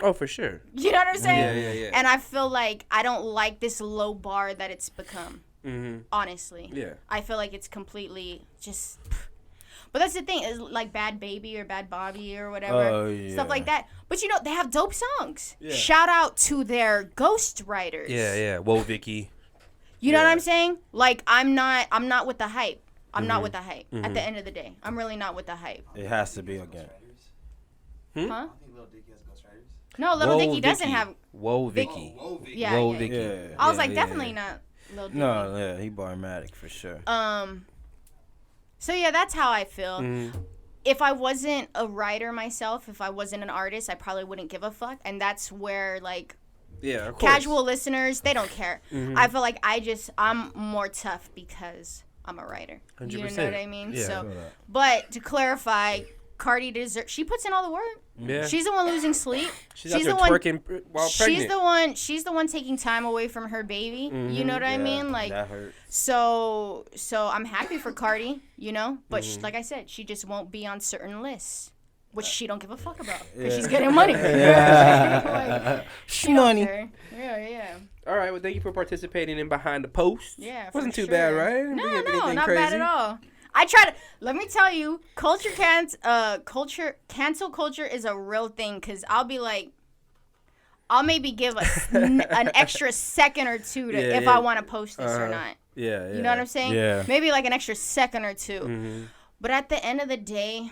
Oh, for sure. You know what I'm saying? Yeah. And I feel like I don't like this low bar that it's become. Honestly. Yeah. I feel like it's completely just... But that's the thing, is like Bad Baby or Bad Bobby or whatever, stuff like that. But, you know, they have dope songs. Yeah. Shout out to their ghost writers. Yeah. Whoa, Vicky. You know what I'm saying? Like, I'm not with the hype. I'm not with the hype. At the end of the day, I'm really not with the hype. It has to be again. Huh? I think Lil Dicky has ghostwriters. No, Lil Dicky doesn't have. Whoa, Vicky. Whoa, Vicky. Yeah, Whoa, Vicky. Yeah. I was like, definitely not Lil Dicky. No, yeah, he barmatic for sure. So yeah, that's how I feel. If I wasn't a writer myself, if I wasn't an artist, I probably wouldn't give a fuck. And that's where, like, of course, casual listeners, they don't care. I feel like I'm more tough because I'm a writer. 100%. You know what I mean? Yeah. So, but to clarify, Cardi she puts in all the work. Yeah. She's the one losing sleep. She's out there twerking while pregnant. She's the one taking time away from her baby. You know what I mean? Like, that hurts. So I'm happy for Cardi, you know, but like I said, she just won't be on certain lists, which she don't give a fuck about because she's getting money. Yeah. Money. Yeah. All right, well, thank you for participating in Behind the Post. Yeah, wasn't for too sure. bad, right? No, not bad at all. I try to. Let me tell you, cancel culture is a real thing. Cause I'll be like, I'll maybe give an extra second or two to if I want to post this or not. Yeah. You know what I'm saying? Yeah. Maybe like an extra second or two. Mm-hmm. But at the end of the day,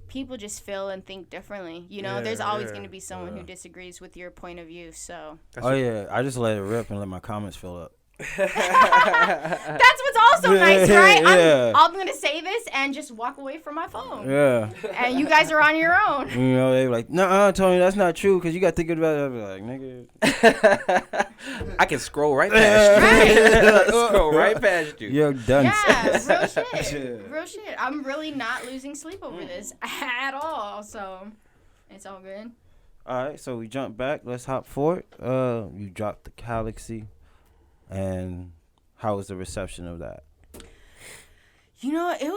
people just feel and think differently. You know, there's always going to be someone who disagrees with your point of view. So. I just let it rip and let my comments fill up. That's what's also nice, right? Yeah. I'm gonna say this and just walk away from my phone. Yeah. And you guys are on your own. You know, they were like, no, Tony, that's not true, because you got to think about it. I be like, nigga. I can scroll right past you. Scroll right past you. You're done. Yeah, real shit. Real shit. I'm really not losing sleep over this at all. So it's all good. All right, so we jump back. Let's hop forward. You dropped the Galaxy. And how was the reception of that? You know, it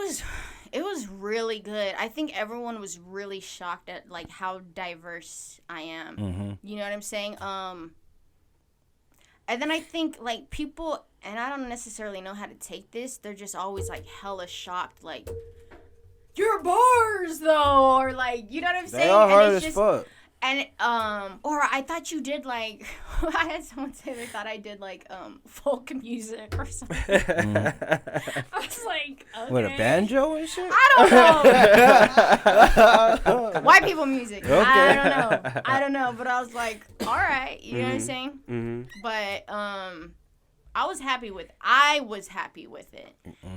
was really good. I think everyone was really shocked at like how diverse I am. Mm-hmm. You know what I'm saying? And then I think like people, and I don't necessarily know how to take this. They're just always like hella shocked, like your bars though, or like you know what I'm saying? They are hard and as fuck. And or I thought you did like I had someone say they thought I did like folk music or something. I was like, okay. What, a banjo and shit? I don't know. White people music. Okay. I don't know. But I was like, all right, you know what I'm saying? Mm-hmm. But I was happy with it,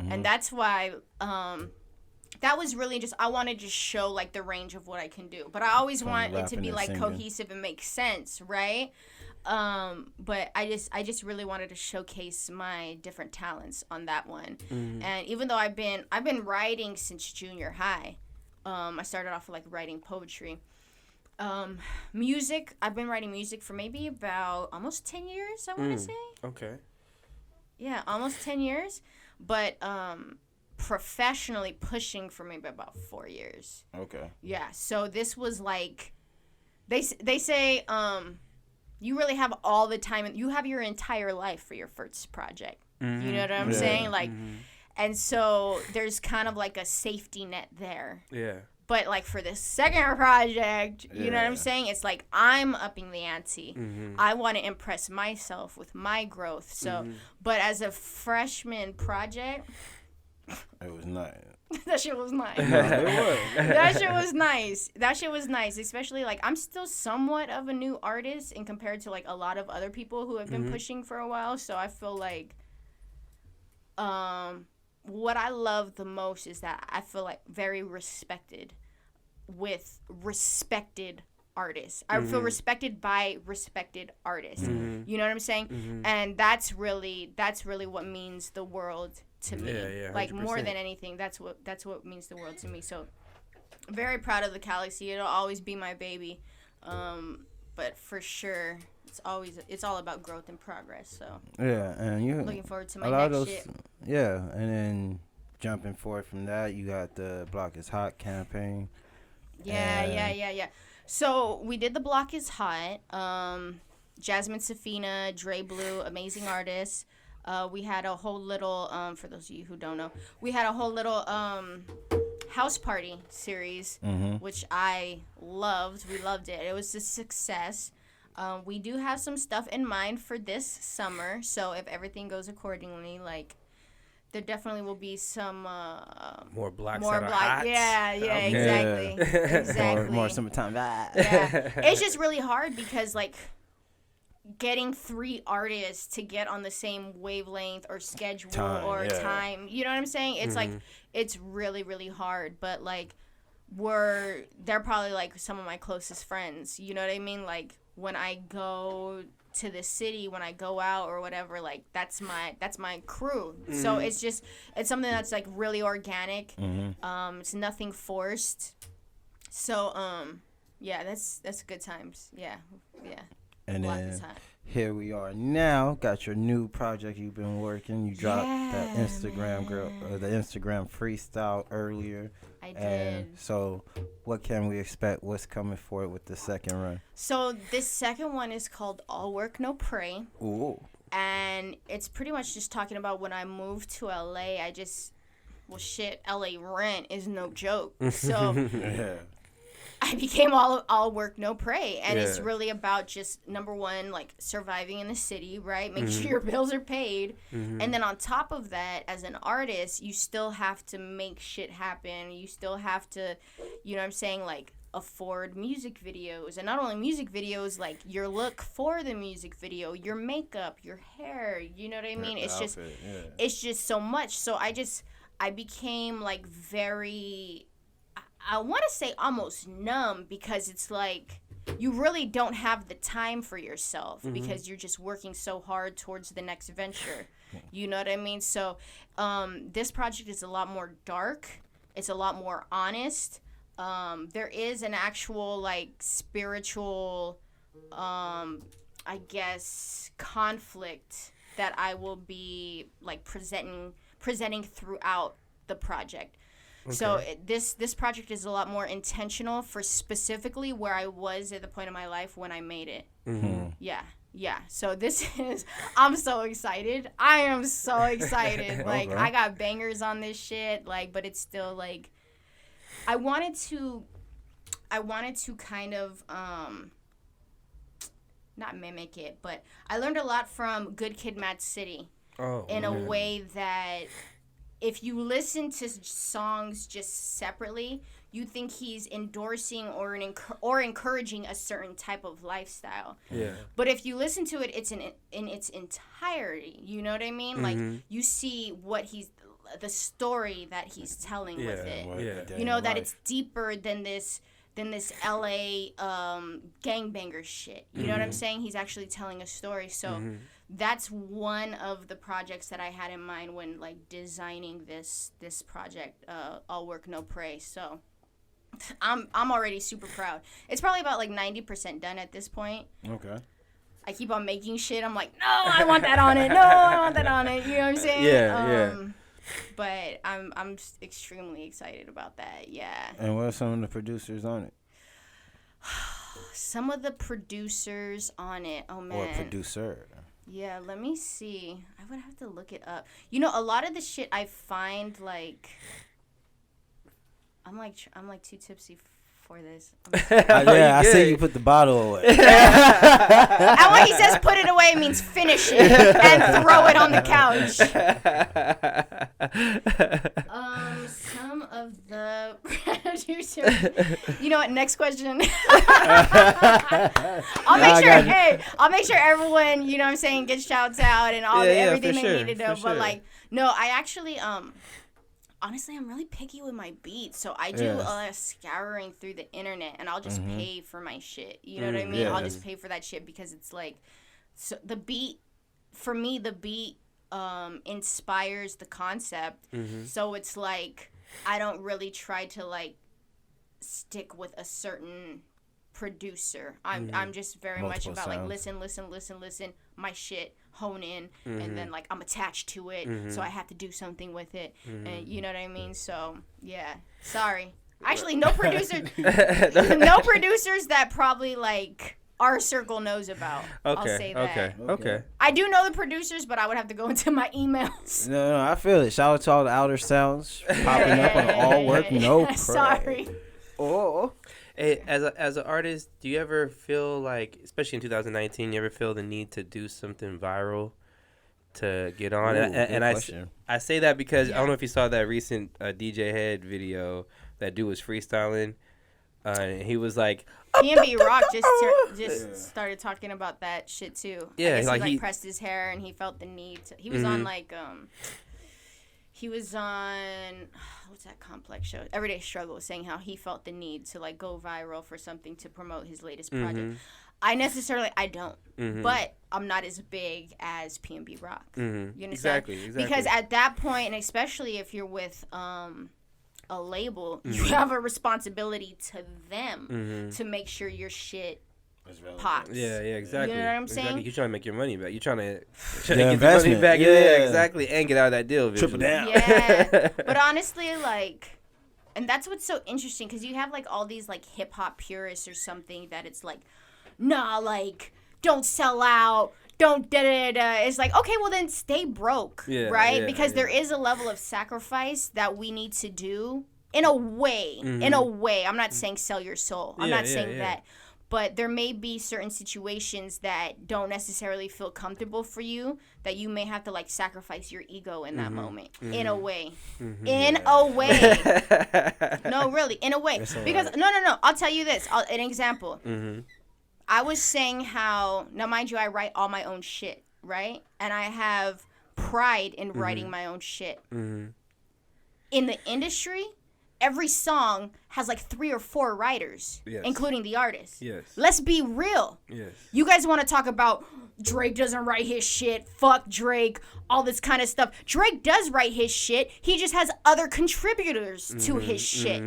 and that's why that was really just, I wanted to show, like, the range of what I can do. But I always want it to be, like, cohesive and make sense, right? But I just really wanted to showcase my different talents on that one. Mm-hmm. And even though I've been writing since junior high, I started off with, like, writing poetry. Music, I've been writing music for maybe about almost 10 years, I want to say. Okay. Yeah, almost 10 years. But, professionally pushing for maybe about 4 years. Okay. Yeah, so this was like, they say, you really have all the time, you have your entire life for your first project. Mm-hmm. You know what I'm saying? Like, and so there's kind of like a safety net there. Yeah. But like for the second project, you know what I'm saying? It's like I'm upping the ante. Mm-hmm. I want to impress myself with my growth. So, but as a freshman project, it was nice. That shit was nice. No, it was. That shit was nice. Especially, like, I'm still somewhat of a new artist in compared to, like, a lot of other people who have been pushing for a while. So I feel like what I love the most is that I feel, like, very respected with respected artists. I feel respected by respected artists. You know what I'm saying? And that's really what means the world to me. Yeah, like more than anything, that's what means the world to me. So very proud of the Galaxy. It'll always be my baby. But for sure it's all about growth and progress. So yeah, and you looking forward to my next shit. Yeah, and then jumping forward from that, you got the Block is Hot campaign. Yeah. So we did the Block is Hot. Jasmine Safina, Dre Blue, amazing artists. We had a whole little, for those of you who don't know, we had a whole little house party series, which I loved. We loved it. It was a success. We do have some stuff in mind for this summer, so if everything goes accordingly, like, there definitely will be some more blocks more that are hot. Yeah, Okay. exactly. More summertime vibe. Yeah, it's just really hard because, like, getting 3 artists to get on the same wavelength or schedule time, you know what I'm saying? It's like, it's really, really hard, but, like, they're probably, like, some of my closest friends, you know what I mean? Like, when I go to the city, when I go out or whatever, like, that's my crew. So it's something that's, like, really organic. It's nothing forced. So yeah, that's good times. Yeah. And then here we are now. Got your new project you've been working. You dropped that Instagram the Instagram freestyle earlier. I did. And so what can we expect? What's coming for it with the second run? So this second one is called All Work No Pray. Ooh. And it's pretty much just talking about when I moved to LA, well, shit, LA rent is no joke. So Yeah. I became all work, no play. And it's really about just, number one, like surviving in the city, right? Making sure your bills are paid. And then on top of that, as an artist, you still have to make shit happen. You still have to, you know what I'm saying, like afford music videos. And not only music videos, like your look for the music video, your makeup, your hair, you know what I mean? It's just, it's just so much. So I became like very... I want to say almost numb, because it's like you really don't have the time for yourself because you're just working so hard towards the next venture. You know what I mean? So this project is a lot more dark. It's a lot more honest. There is an actual like spiritual, I guess, conflict that I will be like presenting throughout the project. Okay. So this project is a lot more intentional for specifically where I was at the point of my life when I made it. Yeah. So this is, I'm so excited. I am so excited. Like, I got bangers on this shit. Like, but it's still like, I wanted to kind of not mimic it, but I learned a lot from Good Kid, Mad City in a way that, if you listen to songs just separately, you think he's endorsing or encouraging a certain type of lifestyle. Yeah. But if you listen to it, it's in its entirety. You know what I mean? Like, you see the story that he's telling with it. You know, that it's deeper than this LA gangbanger shit. You know what I'm saying? He's actually telling a story. So that's one of the projects that I had in mind when like designing this project, All Work No Play. So I'm already super proud. It's probably about like 90% done at this point. Okay. I keep on making shit. I'm like, no, I want that on it. No, I want that on it. You know what I'm saying? Yeah. But I'm extremely excited about that. Yeah. And what are some of the producers on it? Some of the producers on it. Oh man. Or producer. Yeah, let me see. I would have to look it up. You know, a lot of the shit I find, like, I'm like too tipsy for this. I see you put the bottle away. And when he says put it away, it means finish it and throw it on the couch. Some of the producers. You know what? Next question. I'll make sure everyone, you know what I'm saying, gets shouts out and everything they need to know. But like, no, I actually honestly, I'm really picky with my beats, so I do a lot of scouring through the internet, and I'll just pay for my shit. You know what I mean? I'll just pay for that shit because it's like, so the beat, for me, inspires the concept. So it's like, I don't really try to like stick with a certain producer. I'm just very Multiple much about sounds. like listen, my shit, hone in, and then like I'm attached to it, so I have to do something with it, and you know what I mean. So yeah, sorry. Actually, no producers that probably like our circle knows about. Okay, I'll say that. Okay. I do know the producers, but I would have to go into my emails. No, I feel it. Shout out to all the outer sounds popping up on All Work No Play. Sorry. Oh. Hey, as an artist, do you ever feel like, especially in 2019, you ever feel the need to do something viral to get on? Ooh, and I say that because I don't know if you saw that recent DJ Head video. That dude was freestyling, and he was like, P&B Rock just started talking about that shit too. Yeah, I guess he pressed his hair and he felt the need to. He was on like he was on, what's that complex show? Everyday Struggle, saying how he felt the need to like go viral for something to promote his latest project. I don't, but I'm not as big as P&B Rock. You understand? Exactly. Because at that point, and especially if you're with a label, you have a responsibility to them to make sure your shit pops. Yeah, exactly. You know what I'm saying? Exactly. You're trying to make your money back. You're trying to get investment. the money back. Yeah, exactly. And get out of that deal. Triple down. Yeah. But honestly, like, and that's what's so interesting, because you have like all these like hip hop purists or something that it's like, nah, like, don't sell out. don't da da da. It's like, okay, well then stay broke, right? Because there is a level of sacrifice that we need to do in a way. In a way, I'm not saying sell your soul. I'm not saying that. But there may be certain situations that don't necessarily feel comfortable for you that you may have to like sacrifice your ego in that moment. In a way. In a way. No, really, in a way. Because no. I'll tell you this. An example. I was saying how, now mind you, I write all my own shit, right? And I have pride in writing my own shit. In the industry, every song has like 3 or 4 writers, including the artist. Let's be real. You guys want to talk about Drake doesn't write his shit, fuck Drake, all this kind of stuff. Drake does write his shit. He just has other contributors to his shit.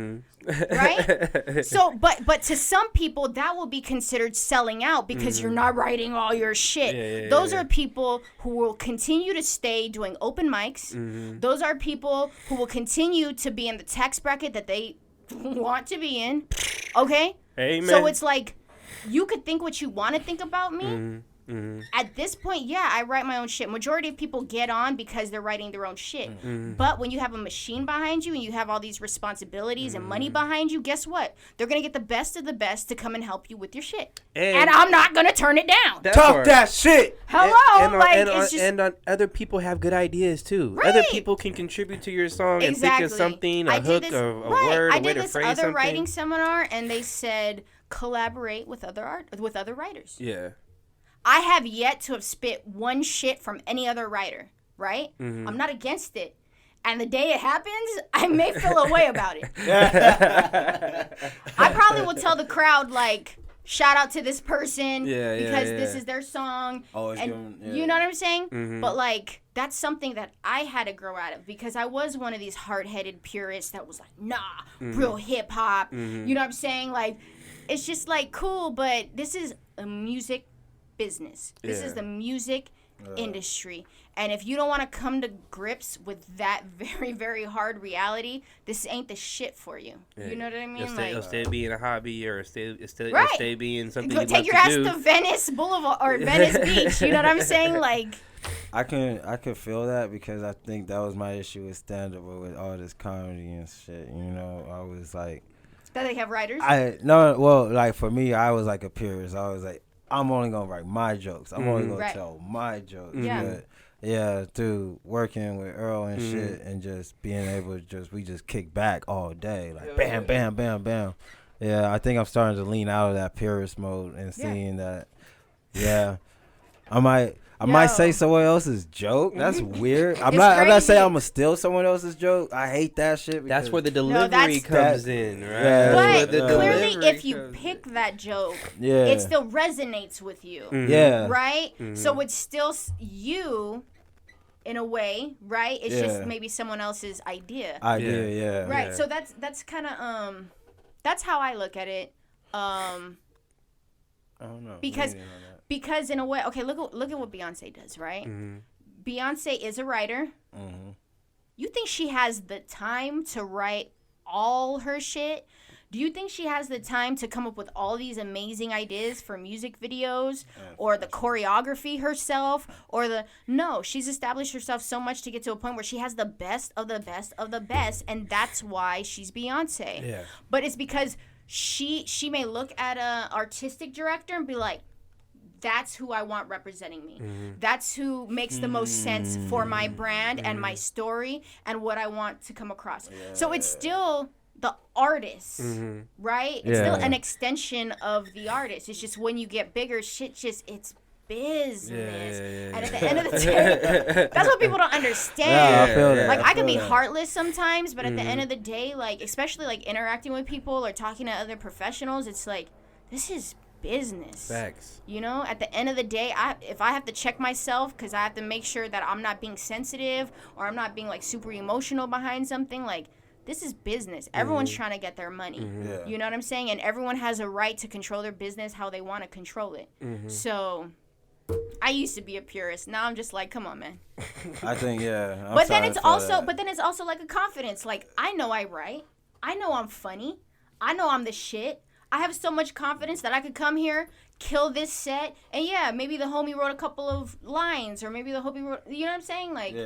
Right? So, but to some people, that will be considered selling out because you're not writing all your shit. Those are people who will continue to stay doing open mics. Those are people who will continue to be in the tax bracket that they want to be in. Okay? Amen. So it's like, you could think what you want to think about me. At this point, I write my own shit. Majority of people get on because they're writing their own shit. But when you have a machine behind you and you have all these responsibilities and money behind you, guess what? They're going to get the best of the best to come and help you with your shit. And I'm not going to turn it down. Talk that shit. Hello. Other people have good ideas too. Right. Other people can contribute to your song and think of something, a hook, a word, a way to phrase something. I did this other writing seminar and they said collaborate with other writers. Yeah. I have yet to have spit one shit from any other writer, right? I'm not against it. And the day it happens, I may feel a way about it. I probably will tell the crowd, like, shout out to this person because this is their song. You know what I'm saying? But, like, that's something that I had to grow out of because I was one of these hard-headed purists that was like, nah, real hip-hop. You know what I'm saying? Like, it's just, like, cool, but this is a music business. This is the music industry. And if you don't want to come to grips with that very, very hard reality, this ain't the shit for you. You know what I mean? It'll stay being a hobby or stay being something you love to do. Take your ass to Venice Boulevard or Venice Beach. You know what I'm saying? Like, I can feel that because I think that was my issue with stand-up or with all this comedy and shit. You know, I was like... That they have writers? Like, for me, I was like a purist. I was like, I'm only going to write my jokes. I'm only going to tell my jokes. But, through working with Earl and shit and just being able to we just kick back all day. Like, bam, bam, bam, bam. Yeah, I think I'm starting to lean out of that purist mode and seeing that, I might say someone else's joke. That's weird. I'm not saying I'm gonna steal someone else's joke. I hate that shit. That's where the delivery comes in, right? But clearly, if you pick that joke, it still resonates with you. Right? So it's still you, in a way, right? It's just maybe someone else's idea. Right. So that's kind of that's how I look at it. I don't know. Because in a way, okay, look at what Beyonce does, right? Beyonce is a writer. You think she has the time to write all her shit? Do you think she has the time to come up with all these amazing ideas for music videos or the choreography herself No, she's established herself so much to get to a point where she has the best of the best of the best, and that's why she's Beyonce. But it's because she may look at a artistic director and be like, that's who I want representing me. That's who makes the most sense for my brand and my story and what I want to come across. So it's still the artist, right? It's still an extension of the artist. It's just when you get bigger, it's business. And at the end of the day, that's what people don't understand. I feel that. Like, I can be heartless sometimes, but at the end of the day, like, especially like interacting with people or talking to other professionals, it's like, this is business. Facts. You know, at the end of the day, if I have to check myself because I have to make sure that I'm not being sensitive or I'm not being like super emotional behind something, like, this is business. Everyone's trying to get their money. You know what I'm saying? And everyone has a right to control their business how they want to control it. So I used to be a purist. Now I'm just like, come on, man. I think but then it's also like a confidence. Like, I know I write. I know I'm funny. I know I'm the shit. I have so much confidence that I could come here, kill this set. And yeah, maybe the homie wrote a couple of lines, or maybe the homie wrote, you know what I'm saying? Like,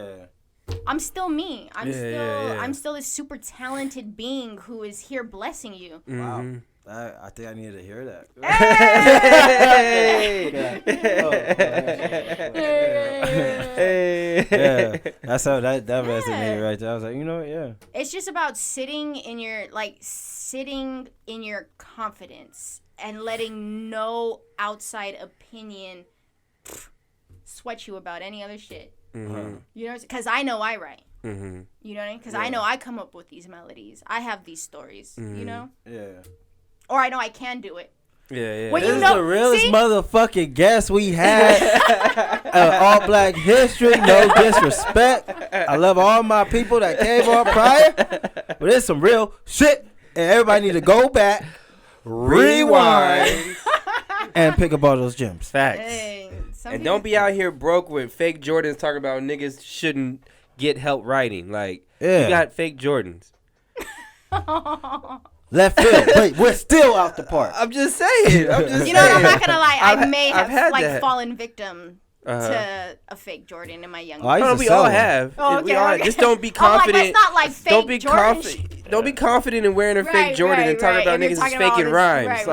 I'm still me. I'm still this super talented being who is here blessing you. Wow. I think I needed to hear that. Yeah, that's how that resonated right there. I was like, you know what? Yeah. It's just about sitting in your confidence and letting no outside opinion sweat you about any other shit. You know, because I know I write. You know what I mean? Because I know I come up with these melodies. I have these stories. You know? Yeah. Or I know I can do it. Yeah. When this is the realest motherfucking guest we had. All Black history, no disrespect. I love all my people that came on prior. But there's some real shit. And everybody need to go back, rewind, and pick up all those gems. Facts. Hey, and don't be out here broke with fake Jordans talking about niggas shouldn't get help writing. Like, you got fake Jordans. Left field. Wait, we're still out the park. I'm just saying. You know what? I'm not gonna lie. I may have like fallen victim to a fake Jordan in my young days. We all have. Oh, okay. Just don't be confident. That's not like fake Jordan. Don't be confident in wearing a fake Jordan and talking about niggas is faking rhymes.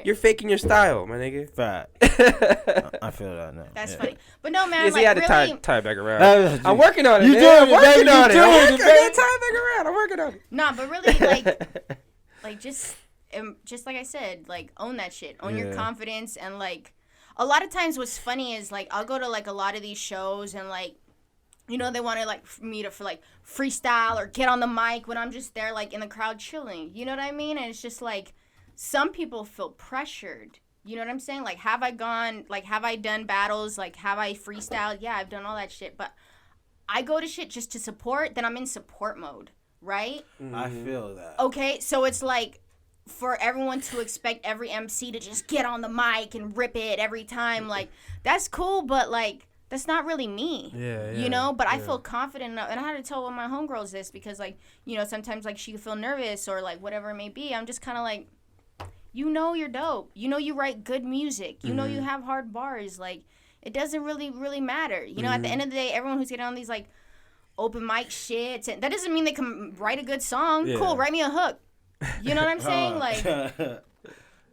You're faking your style, my nigga. Fact. I feel that now. That's funny. But no, man. Yes, like, he had to really, tie it back around. I'm working on it. You man. doing I'm working on it. it, I'm tie it back around. I'm working on it. No, but really, like just like I said, like own that shit. Own your confidence. And like a lot of times what's funny is like I'll go to like a lot of these shows and like, you know, they want to like me to for like freestyle or get on the mic when I'm just there like in the crowd chilling. You know what I mean? And it's just like some people feel pressured. You know what I'm saying? Like, have I done battles? Like, have I freestyled? Yeah, I've done all that shit. But I go to shit just to support, then I'm in support mode, right? I feel that. Okay, so it's like for everyone to expect every MC to just get on the mic and rip it every time, like, that's cool, but like, that's not really me. Yeah. You know, but I feel confident enough. And I had to tell one of my homegirls this because, like, you know, sometimes like she could feel nervous or like whatever it may be. I'm just kind of like, you know you're dope. You know you write good music. You know you have hard bars. Like, it doesn't really matter. You know, at the end of the day, everyone who's getting on these, like, open mic shits, and that doesn't mean they can write a good song. Yeah. Cool, write me a hook. You know what I'm saying? Like,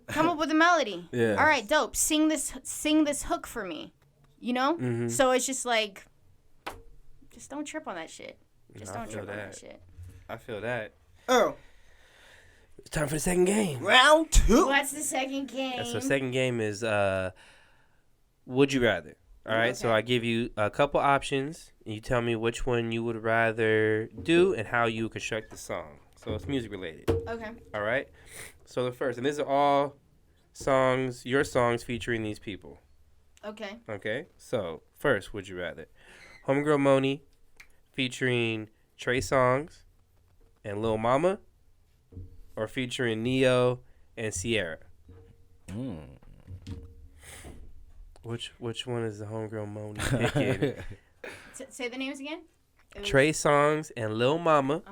come up with a melody. Yeah. All right, dope. Sing this hook for me. You know? So it's just like, just don't trip on that shit. Just don't trip on that shit. I feel that. Earl. It's time for the second game. Round 2. What's the second game? So second game is Would You Rather. All right, so I give you a couple options, and you tell me which one you would rather do and how you construct the song. So it's music related. Okay. All right? So the first, and these are all songs, your songs featuring these people. Okay. Okay? So first, Would You Rather. Homegirl Money featuring Trey Songz and Lil Mama, or featuring Neo and Sierra? Which one is the homegirl Moni picking? Say the names again. Trey Songz and Lil Mama,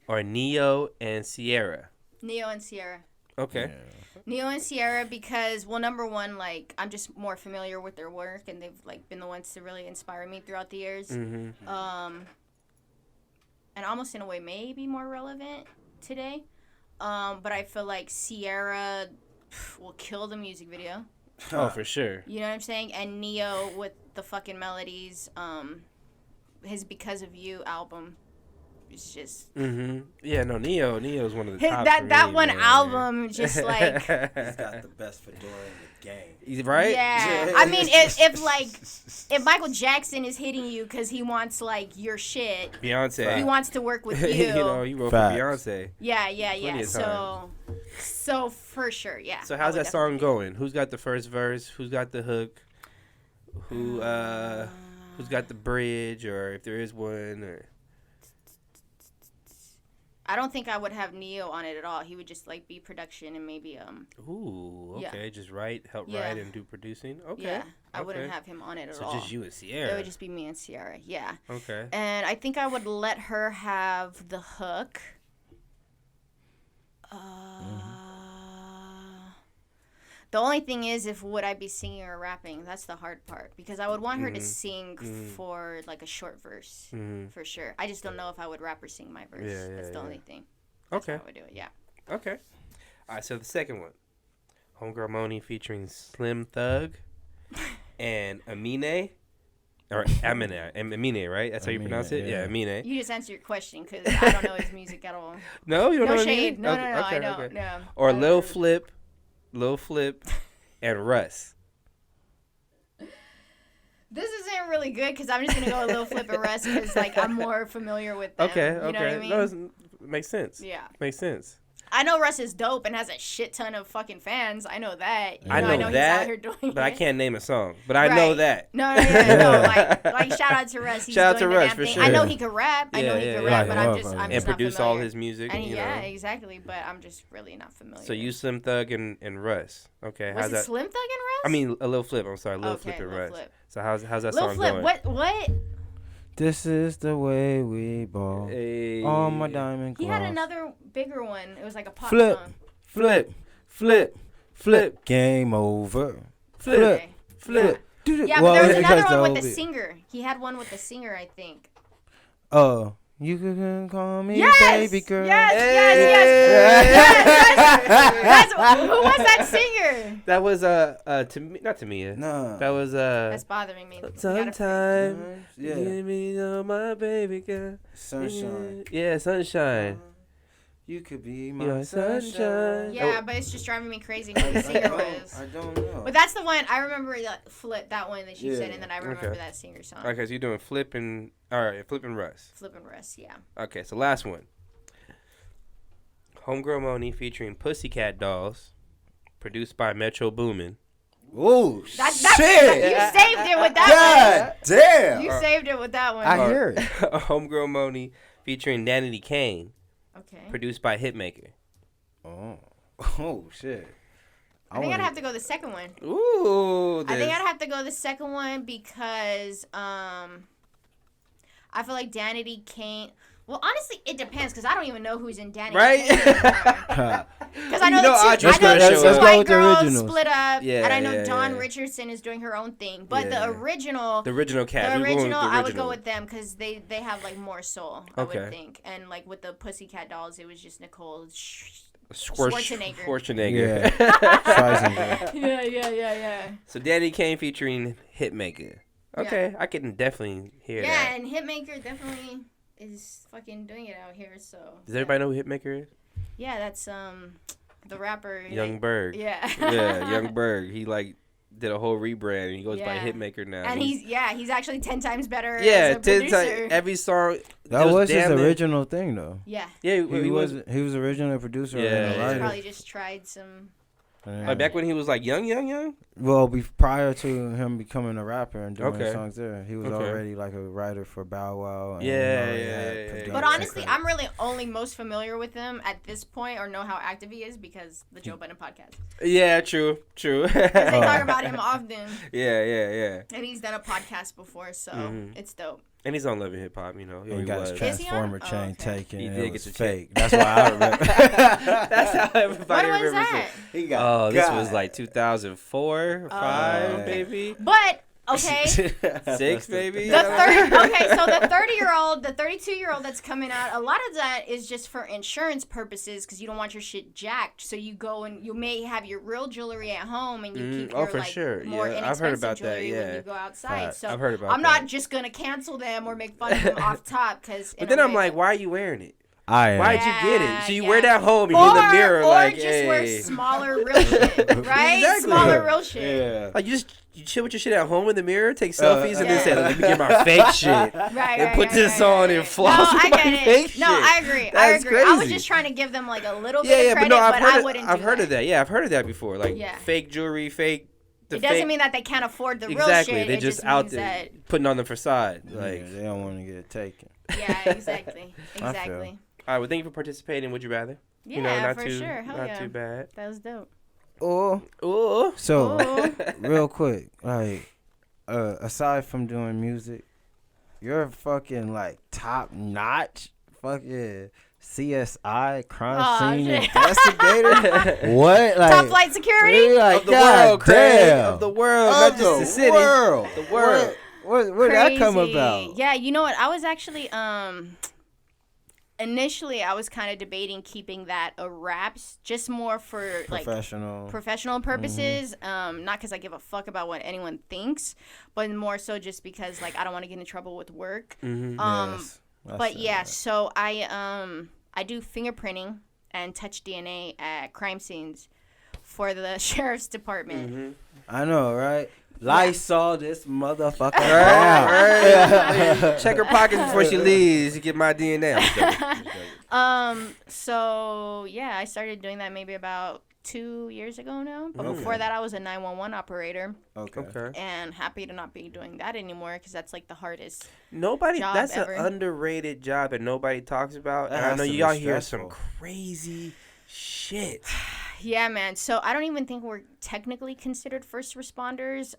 or Neo and Sierra? Neo and Sierra. Okay. Yeah. Neo and Sierra because, well, number one, like, I'm just more familiar with their work, and they've, like, been the ones to really inspire me throughout the years. And almost in a way maybe more relevant today. But I feel like Sierra will kill the music video. Oh, for sure. You know what I'm saying? And Neo with the fucking melodies, his Because of You album is just... Yeah, no, Neo's one of the top that me, one man. album, just like... He's got the best fedora in the game. Right? Yeah. I mean, if Michael Jackson is hitting you because he wants, like, your shit... Beyonce. He wants to work with you. You know, he wrote for Beyonce. Yeah. So for sure, yeah. So how's that song going? Who's got the first verse? Who's got the hook? Who's got the bridge, or if there is one? Or... I don't think I would have Neo on it at all. He would just like be production and maybe Ooh, okay. Yeah. Just write and do producing. Okay. Yeah, I wouldn't have him on it at all. So just you and Sierra. It would just be me and Sierra. Yeah. Okay. And I think I would let her have the hook. The only thing is, if would I be singing or rapping? That's the hard part, because I would want her to sing for like a short verse for sure. I just don't know if I would rap or sing my verse. That's the only thing. That's how I would do it. Yeah. Okay. All right. So the second one, Homegirl Money featuring Slim Thug and Amine. Or Amine, right? That's how you pronounce it? Yeah, Amine. You just answer your question because I don't know his music at all. No, you don't know shade. No, I don't. No. Or Lil Flip, and Russ. This isn't really good because I'm just going to go with Lil Flip and Russ because, like, I'm more familiar with them. Okay. You know what I mean? No, it makes sense. Yeah. Makes sense. I know Russ is dope and has a shit ton of fucking fans. I know that. I know that, he's out here doing but I it. can't name a song. But I know that. No. Like shout out to Russ. He's Shout out doing to the Russ damn for thing. sure. I know he can rap. But I'm just and not produce familiar. all his music. And exactly. But I'm just really not familiar. So you Slim Thug and Russ. Okay. Was how's it that? Slim Thug and Russ? I mean, a Lil Flip. I'm sorry, Lil Flip and Russ. Flip. So how's that Lil song Flip, going? What? This is the way we ball. Hey. All my diamond He gloss. had another bigger one. It was like a pop Flip. song. Flip. Game over. Flip. Okay. Flip. Yeah, but there was another one with the singer. He had one with the singer, I think. You can call me Yes! baby girl. Yes. Who was that singer? That was not Tamia. No. That was That's bothering me. Sometime. Yeah. Give me my baby girl. Sunshine. Yeah, Sunshine. You could be my Your sunshine. Yeah, but it's just driving me crazy who the singer was. I don't know. But that's the one I remember. Flip that one that you said, and then I remember Okay. that singer song. Okay, so you're doing Flip and Russ. Flip and Russ, yeah. Okay, so last one. Homegirl Money featuring Pussycat Dolls, produced by Metro Boomin. Oh, shit. You saved it with that God damn. one. You saved it with that one. I hear it. Homegirl Money featuring Danity Kane, Okay. produced by Hitmaker. Oh, shit. I think I'd have to go the second one. Ooh. I think I'd have to go the second one because I feel like Danity Kane. Well, honestly, it depends because I don't even know who's in Danity Right? Kane anymore. Because I know Let's the two let's go white with the girls originals. split up, Yeah, and I know yeah, Dawn yeah. Richardson is doing her own thing. But Yeah. the original The original cast. I would go with them because they have like more soul. I Okay. would think, and like with the Pussycat Dolls, it was just Nicole Schwarzenegger. Schwarzenegger. yeah. So Danny Kane featuring Hitmaker. Okay, I can definitely hear that. Yeah, and Hitmaker definitely is fucking doing it out here. So Does everybody know who Hitmaker is? yeah, that's the rapper Young Berg. Yeah. Yeah, Young Berg. He like did a whole rebrand and he goes by Yeah. Hitmaker now. And he's actually 10 times better. yeah, as a 10 producer. times every song. That was his damn near- original thing, though. Yeah. Yeah, He was originally a producer Yeah, and a yeah. writer. Probably just tried some. Like back when he was like young. Well, prior to him becoming a rapper and doing Okay. songs there, he was Okay. already like a writer for Bow Wow. And Yeah, he yeah, had yeah, produced yeah. But and honestly, stuff. I'm really only most familiar with him at this point or know how active he is because the Joe Budden podcast. Yeah, true. They talk about him often. Yeah. And he's done a podcast before, so it's dope. And he's on Love and Hip Hop, you know. He got his Is he on? transformer chain taken. He and did it get was the fake. That's why I remember. That's how everybody What was remembers that? it. He got This was like 2004 or 5, baby. But okay. 6, baby. So the 30-year-old, the 32-year-old that's coming out, a lot of that is just for insurance purposes because you don't want your shit jacked. So you go and you may have your real jewelry at home and you keep your for like sure. more Yeah, inexpensive I've heard about that, jewelry when yeah. you go outside. So I've heard about I'm that. not just gonna cancel them or make fun of them off top because. But then I'm like, why are you wearing it? I Why'd you get it? So you wear that home, you or, in the mirror or like, just hey. wear smaller real shit, right? Exactly. Smaller real shit. Yeah. Like you chill with your shit at home in the mirror, take selfies, and then say, "Let me get my fake shit and put this on and floss with my fake shit." No, I agree. That's I was crazy. just trying to give them like a little bit of credit, but no, I wouldn't. I've heard of that. Yeah, I've heard of that before. Like Yeah. fake jewelry, fake. It doesn't mean that they can't afford the real Exactly. shit. They're it just just out means there putting on the facade. Yeah, Like, they don't want to get it taken. Yeah, exactly. I Exactly. all right. Well, thank you for participating. Would you rather? Yeah, You know, not for too, sure. Hell not yeah. too bad. That was dope. Oh, Ooh. so Ooh. real quick, like, aside from doing music, you're fucking like top notch Fuck yeah. CSI, crime scene shit. investigator. What? Like, Top flight security? Like, Of the world, Craig. damn. Of the world, not just the city. World. The world. Where that come about? Yeah, you know what? I was actually initially I was kind of debating keeping that a wraps, just more for professional purposes. Not because I give a fuck about what anyone thinks, but more so just because like I don't want to get in trouble with work. Yes, but yeah, so I do fingerprinting and touch DNA at crime scenes for the sheriff's department. I know, right? Lysol this motherfucker. Right. Check her pockets before she leaves. You get my DNA. I'm joking. So yeah, I started doing that maybe about 2 years ago now. But before that, I was a 911 operator. Okay. And happy to not be doing that anymore because that's like the hardest. That's ever. an underrated job that nobody talks about. And I know y'all hear some crazy shit. Yeah, man. So I don't even think we're technically considered first responders.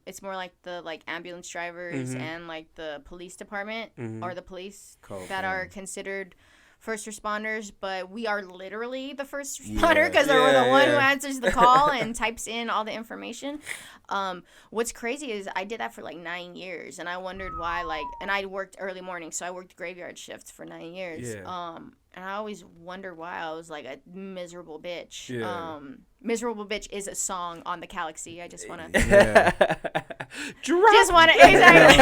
It's more like the ambulance drivers and like the police department or the police that are considered first responders. But we are literally the first responder because we're the one who answers the call and types in all the information. What's crazy is I did that for like 9 years, and I wondered why. And I worked early morning, so I worked graveyard shifts for 9 years. Yeah. And I always wonder why I was like a miserable bitch. Yeah. Miserable Bitch is a song on the Galaxy. I just want to. Just want to. Exactly.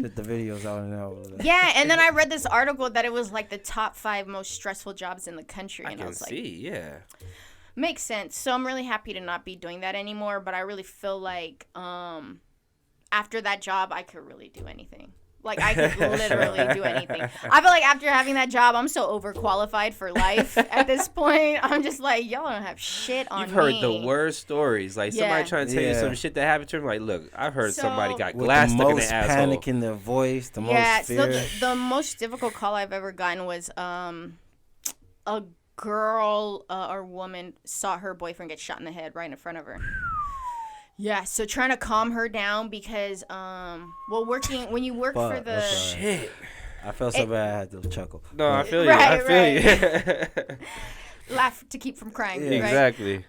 Put the videos out and out. Yeah, and then I read this article that it was like the top 5 most stressful jobs in the country. And I was like, yeah. Makes sense. So I'm really happy to not be doing that anymore. But I really feel like after that job, I could really do anything. Like, I could literally do anything. I feel like after having that job, I'm so overqualified for life at this point. I'm just like, y'all don't have shit on me. You've heard the worst stories. Like, somebody trying to tell you some shit that happened to him. Like, look, I've heard somebody got glass stuck in their asshole. The most panic in their voice, the most fear. So the most difficult call I've ever gotten was a girl or woman saw her boyfriend get shot in the head right in front of her. Yeah, so trying to calm her down because, when you work for the... Shit. I felt so bad I had to chuckle. No, I feel you. I feel you. Laugh to keep from crying, right? Exactly.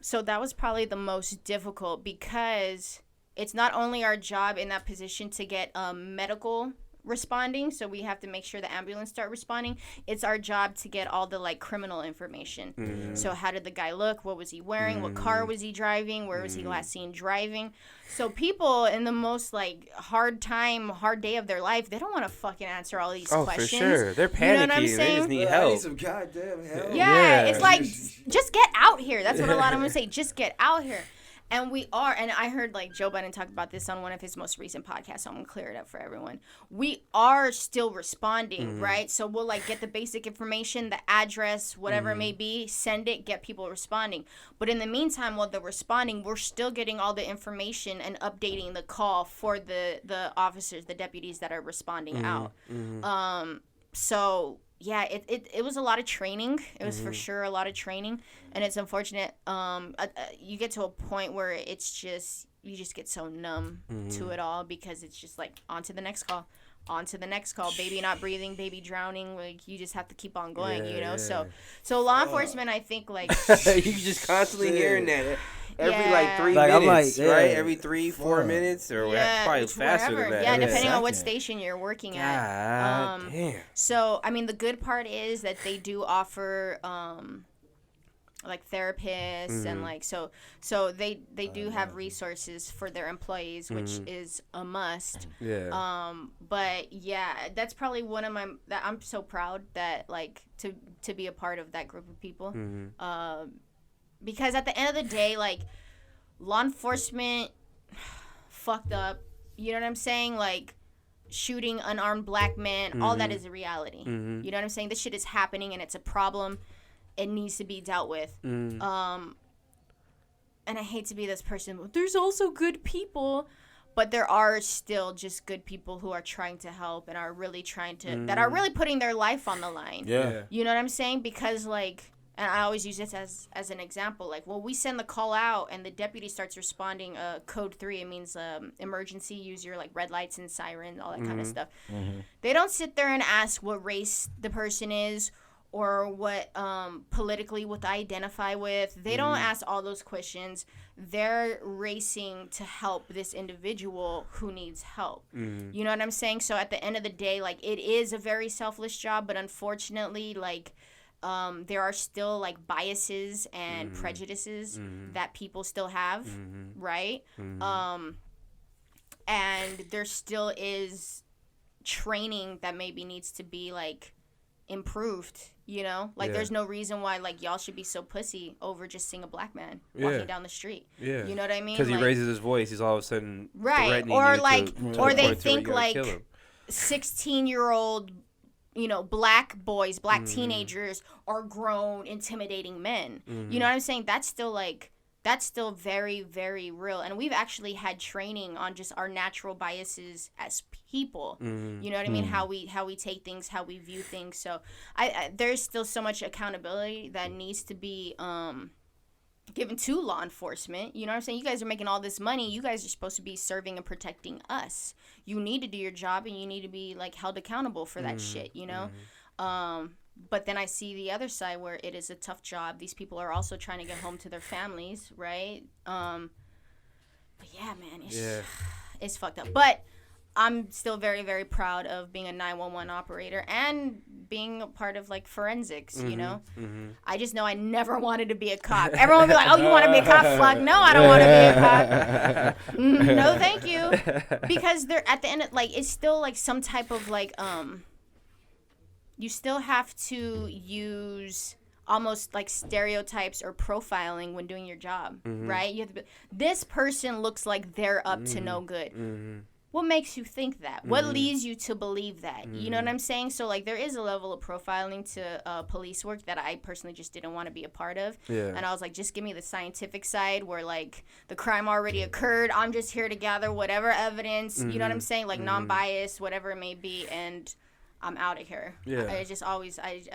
So that was probably the most difficult because it's not only our job in that position to get medical responding, so we have to make sure the ambulance start responding. It's our job to get all the criminal information. So how did the guy look? What was he wearing? What car was he driving? Where was he last seen driving? So people in the most hard day of their life, they don't want to fucking answer all these questions. For sure. They're panicking. You know what I'm saying? They just need help. I need some goddamn help. Yeah, it's like, just get out here. That's what a lot of them say. Just get out here. And we are, and I heard Joe Budden talk about this on one of his most recent podcasts, so I'm going to clear it up for everyone. We are still responding, right? So we'll get the basic information, the address, whatever it may be, send it, get people responding. But in the meantime, while they're responding, we're still getting all the information and updating the call for the officers, the deputies that are responding out. So... yeah, it was a lot of training. It was for sure a lot of training, and it's unfortunate. You get to a point where it's just you just get so numb to it all because it's just on to the next call, baby not breathing, baby drowning. You just have to keep on going, you know. Yeah. So law enforcement, I think you just constantly hearing that. Every 3 minutes, right? Every 3-4 minutes, or probably faster than that. Yeah, depending on what station you're working at. Damn. So, I mean, the good part is that they do offer, therapists and so they do have resources for their employees, which is a must. Yeah. But yeah, that's probably one of that I'm so proud that to be a part of that group of people. Because at the end of the day, law enforcement fucked up. You know what I'm saying? Shooting unarmed black men, all that is a reality. You know what I'm saying? This shit is happening and it's a problem. It needs to be dealt with. And I hate to be this person, but there's also good people. But there are still just good people who are trying to help and are really trying to, that are really putting their life on the line. Yeah. You know what I'm saying? Because And I always use this as an example. Like, well, we send the call out and the deputy starts responding, code 3, it means emergency, use your, like, red lights and sirens, all that kind of stuff. They don't sit there and ask what race the person is or what politically what they identify with. They don't ask all those questions. They're racing to help this individual who needs help. You know what I'm saying? So at the end of the day, like, it is a very selfless job, but unfortunately, like, there are still, like, biases and prejudices that people still have, right? And there still is training that maybe needs to be, like, improved, you know? Like, there's no reason why, like, y'all should be so pussy over just seeing a black man walking down the street. You know what I mean? Because like, he raises his voice, he's all of a sudden right. Or, like, or they think, like, 16-year-old, you know, black boys, black teenagers are grown, intimidating men. You know what I'm saying? That's still very, very real. And we've actually had training on just our natural biases as people. You know what I mean? How we take things, how we view things. So there's still so much accountability that needs to be given to law enforcement. You know what I'm saying? You guys are making all this money. You guys are supposed to be serving and protecting us. You need to do your job and you need to be, like, held accountable for that shit, you know? But then I see the other side where it is a tough job. These people are also trying to get home to their families, right? But yeah, man, it's fucked up. But I'm still very, very proud of being a 911 operator and being a part of, like, forensics, you know? I just know I never wanted to be a cop. Everyone would be like, oh, you want to be a cop? Fuck, no, I don't want to be a cop. No, thank you. Because they're at the end of, like, it's still, like, some type of, like, you still have to use almost like stereotypes or profiling when doing your job, right? You have to be, this person looks like they're up to no good. What makes you think that? What leads you to believe that? You know what I'm saying? So, like, there is a level of profiling to police work that I personally just didn't want to be a part of. And I was like, just give me the scientific side where, like, the crime already occurred. I'm just here to gather whatever evidence, you know what I'm saying? Like, non-biased, whatever it may be, and I'm out of here. I just always, I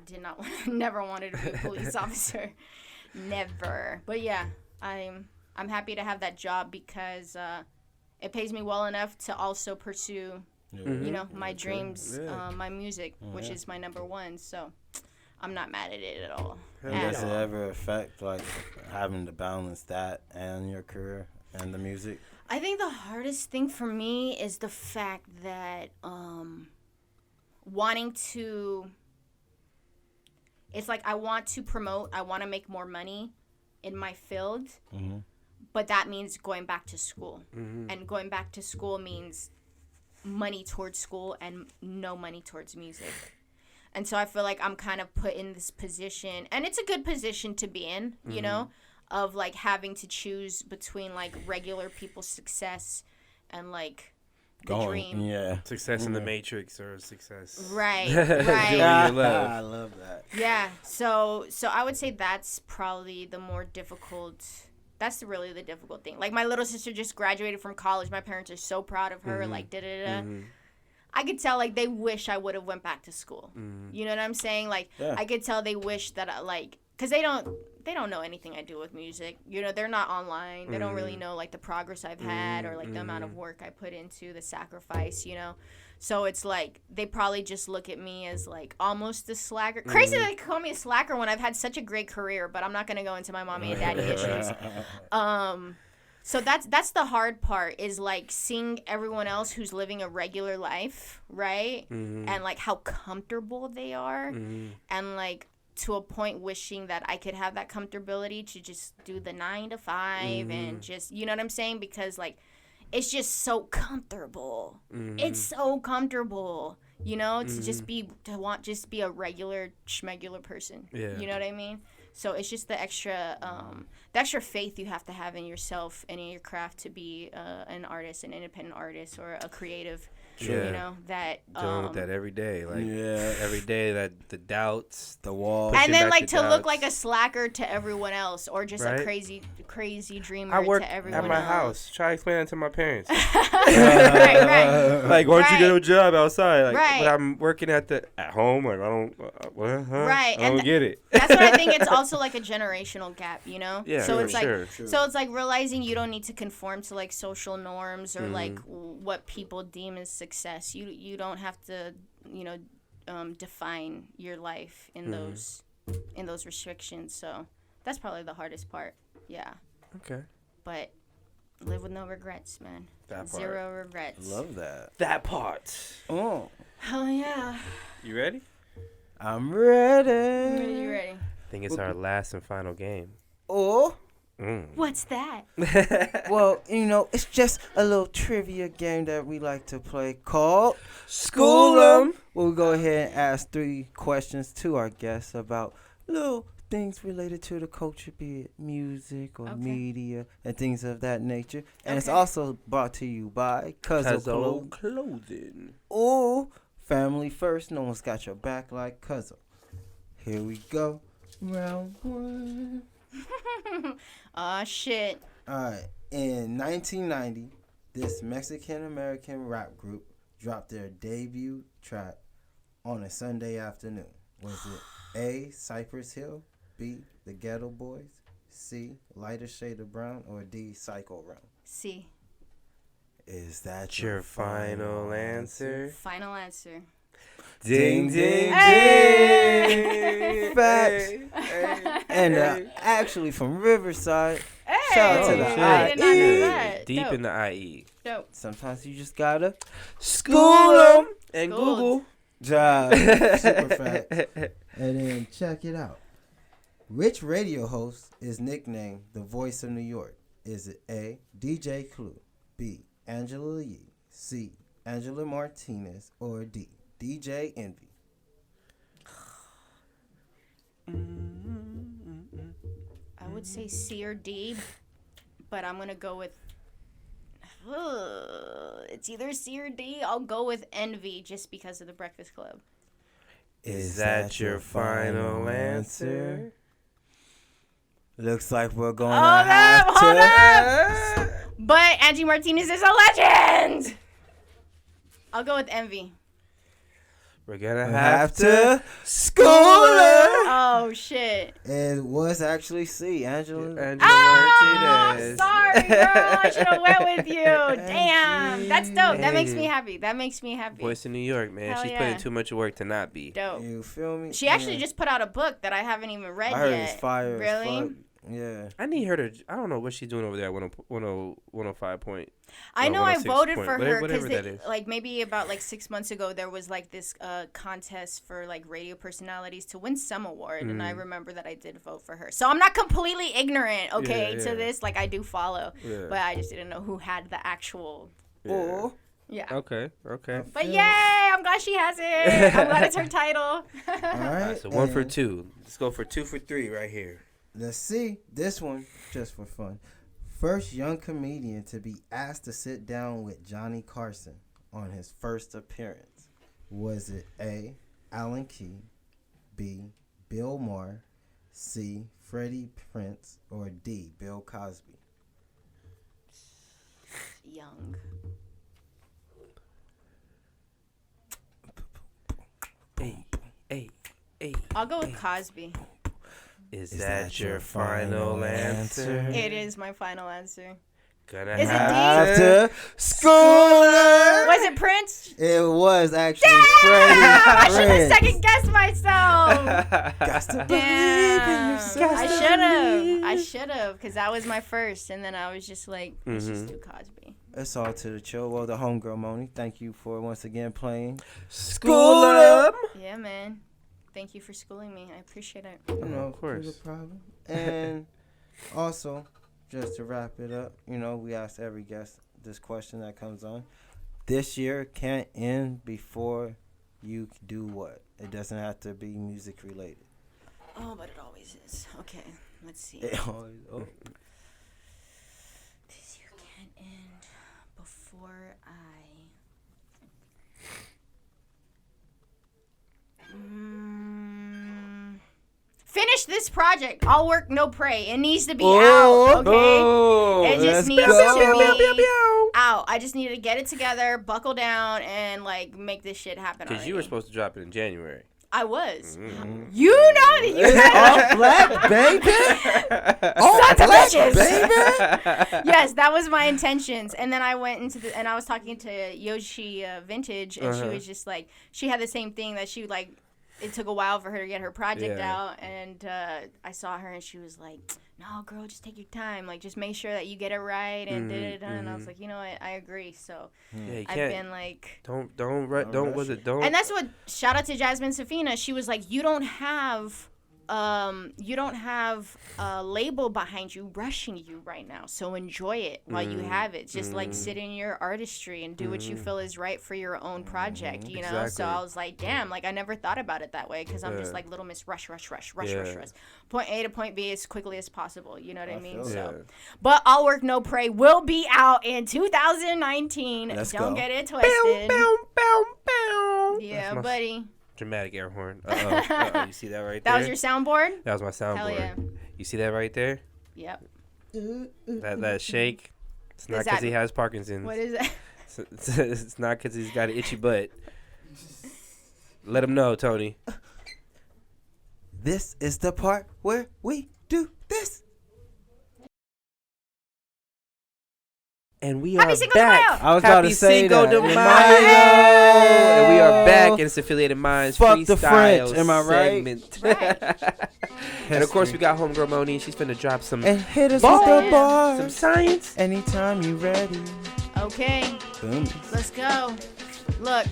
did not, never wanted to be a police officer. Never. But yeah, I'm happy to have that job because it pays me well enough to also pursue, you know, my dreams, my music, which is my number one. So I'm not mad at it at all. Does it ever affect, like, having to balance that and your career and the music? I think the hardest thing for me is the fact that wanting to, it's like I want to promote, I want to make more money in my field, but that means going back to school. And going back to school means money towards school and no money towards music. And so I feel like I'm kind of put in this position, and it's a good position to be in, you know, of, like, having to choose between, like, regular people's success and, like, the dream. Success in the Matrix or success. Right. I love that. Yeah. So I would say that's probably the more difficult. That's really the difficult thing. Like, my little sister just graduated from college. My parents are so proud of her. Like, I could tell, like, they wish I would have went back to school. You know what I'm saying? Like, I could tell they wish that I, like, because they don't know anything I do with music. You know, they're not online. They don't really know, like, the progress I've had or, like, the amount of work I put into the sacrifice, you know. So it's like they probably just look at me as, like, almost a slacker. Crazy that they call me a slacker when I've had such a great career, but I'm not going to go into my mommy and daddy issues. So that's the hard part is, like, seeing everyone else who's living a regular life, right? And, like, how comfortable they are. And, like, to a point wishing that I could have that comfortability to just do the 9 to 5 and just, you know what I'm saying? Because, like, it's just so comfortable. It's so comfortable, you know, to just be a regular schmegular person. You know what I mean? So it's just the extra faith you have to have in yourself and in your craft to be an artist, an independent artist, or a creative. Yeah. You know, that dealing with that every day, like Yeah. every day, that the doubts, The wall. and then back like the to look doubts. like a slacker to everyone else, or just Right. a crazy dreamer I work to everyone at my else. house. Try explaining that to my parents. right. Like, why don't you get Right. a job outside? Like, Right. but I'm working at home. Like, I don't. What? Huh? Right, I don't and get it. That's what I think. It's also like a generational gap, you know. Yeah, So for it's like, sure. so it's like realizing you don't need to conform to like social norms or Mm-hmm. like what people deem as success. You don't have to, define your life in Mm-hmm. those restrictions. So that's probably the hardest part. Yeah, Okay. but live with no regrets, man. That part. Zero regrets. Love that. That part. Oh, Hell yeah. You ready? I'm ready. Are you ready? I think it's our last and final game. Oh, What's that? well, it's just a little trivia game that we like to play called School 'em. We'll go ahead and ask 3 questions to our guests about little things related to the culture, be it music or Okay. media and things of that nature. And it's Okay. also brought to you by Cuzzo Clothing. Oh, family first. No one's got your back like Cuzzo. Here we go. Round 1. Aw, shit. Alright, in 1990, this Mexican-American rap group dropped their debut track on a Sunday afternoon. Was it A, Cypress Hill, B, The Ghetto Boys, C, Lighter Shade of Brown, or D, Psycho Realm? C. Is that Your final answer? Final answer. Ding, ding, Hey! ding. Facts. Hey, And hey. actually from Riverside, Hey! shout out to the I did not know IE. that. Deep Dope. in the IE. Dope. Sometimes you just gotta School them and Schooled. Google. job. Super fact. And then check it out. Which radio host is nicknamed the Voice of New York? Is it A, DJ Clue, B, Angela Yee, C, Angela Martinez, or D, DJ Envy? I would say C or D, but I'm going to go with... it's either C or D. I'll go with Envy just because of the Breakfast Club. Is that your final answer? Looks like we're going Hold to up, have hold to... up. But Angie Martinez is a legend. I'll go with Envy. We're gonna Have have to to school her. Oh, shit. It was actually C, Angela. Oh, Martinez. sorry, girl. I should have went with you. Damn. That's dope. That makes me Hey. happy. That makes me happy. Voice in New York, man. Hell She's yeah. putting too much work to not be. Dope. You feel me? She actually Yeah. just put out a book that I haven't even read I heard yet. it's fire as Really? fuck. Yeah. I need her to. I don't know what she's doing over there at 105 point. I Or know I 106 voted point, for her whatever because that is. like maybe about like 6 months ago there was like this contest for like radio personalities to win some award, and I remember that I did vote for her. So I'm not completely ignorant, okay, Yeah, to yeah. this. Like I do follow, Yeah. but I just didn't know who had the actual. Oh. Yeah. Okay. Okay. But yay! I'm glad she has it. I'm glad it's her title. All All right. right. So 1 for and 2. Let's go for 2 for 3 right here. Let's see this one just for fun. First young comedian to be asked to sit down with Johnny Carson on his first appearance. Was it A, Alan Key, B, Bill Maher, C, Freddie Prinze, or D, Bill Cosby? Young. Hey. I'll go with Cosby. Is that your final answer? It is my final answer. Gonna Is it have D? to. After schooler. Was it Prince? It was actually I should Freddie have Prinze. second guessed myself. Got to believe in Damn. yourself. I should have, because that was my first, and then I was just like, let's just do Cosby. That's all to the show. Well, the homegirl Moni, thank you for once again playing. School 'em. Yeah, man. Thank you for schooling me. I appreciate it. Of course. No problem. And also, just to wrap it up, we ask every guest this question that comes on. This year can't end before you do what? It doesn't have to be music related. Oh, but it always is. Okay, let's see. It always, oh. This year can't end before I. Finish this project. All work, no play. It needs to be out, okay? It just needs to be out. I just need to get it together, buckle down, and like make this shit happen. Because you were supposed to drop it in January. I was. You know that All black, baby. All black, baby. Yes, that was my intentions. And then I went into and I was talking to Yoshi Vintage, and she was just like, she had the same thing that she like. It took a while for her to get her project out, and I saw her, and she was like, "No, girl, just take your time. Like, just make sure that you get it right." And and I was like, you know what? I agree. So I've been like, don't. And that's what. Shout out to Jasmine Safina. She was like, you don't have a label behind you rushing you right now, so enjoy it while you have it. Just like sit in your artistry and do what you feel is right for your own project, you know. So I was like, damn, like I never thought about it that way, because I'm just like Little Miss rush point A to point B as quickly as possible, you know what I mean? So but All Work No Pray will be out in 2019. Don't get it twisted. Yeah, buddy. Dramatic air horn. Uh-oh. You see that right there? That was your soundboard? That was my soundboard. Hell yeah. You see that right there? Yep. That shake. It's not because he has Parkinson's. What is that? It's not because he's got an itchy butt. Let him know, Tony. This is the part where we do this. And we Happy are Cinco de back. Mayo. I was about to say Cinco that. de Mayo. And we are back in this Affiliated Minds Fuck the freestyle French. Am I right? segment. Right. And of course, we got Homegirl Money. She's finna drop some And hit us bars, with the bars. some science. Anytime you ready. Okay. Boom. Let's go. Look.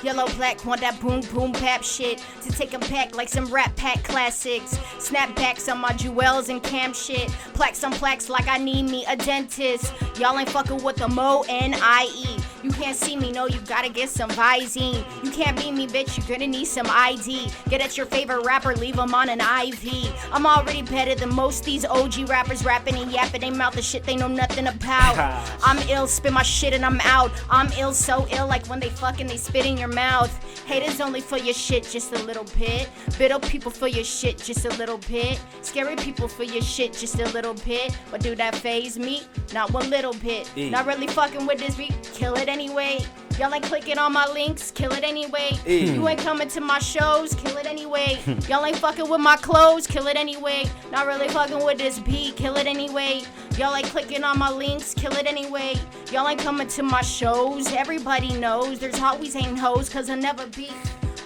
Yellow black, want that boom boom bap shit to take 'em back like some rap pack classics. Snapbacks on my jewels and cam shit. Plaques on plaques like I need me a dentist. Y'all ain't fucking with the MONIE. You can't see me, no, you gotta get some Visine. You can't beat me, bitch, you're gonna need some ID. Get at your favorite rapper, leave him on an IV. I'm already better than most these OG rappers rapping and yapping. They mouth the shit they know nothing about. I'm ill, spit my shit and I'm out. I'm ill, so ill, like when they fucking they spit in your mouth. Haters only for your shit just a little bit. Bitter people for your shit just a little bit. Scary people for your shit just a little bit. But do that phase me? Not one little bit. Not really fucking with this beat. Kill it anyway. Y'all ain't clicking on my links, kill it anyway. You ain't coming to my shows, kill it anyway. Y'all ain't fucking with my clothes, kill it anyway. Not really fucking with this beat, kill it anyway. Y'all ain't clicking on my links, kill it anyway. Y'all ain't coming to my shows, everybody knows there's always ain't hoes, cause I'll never be.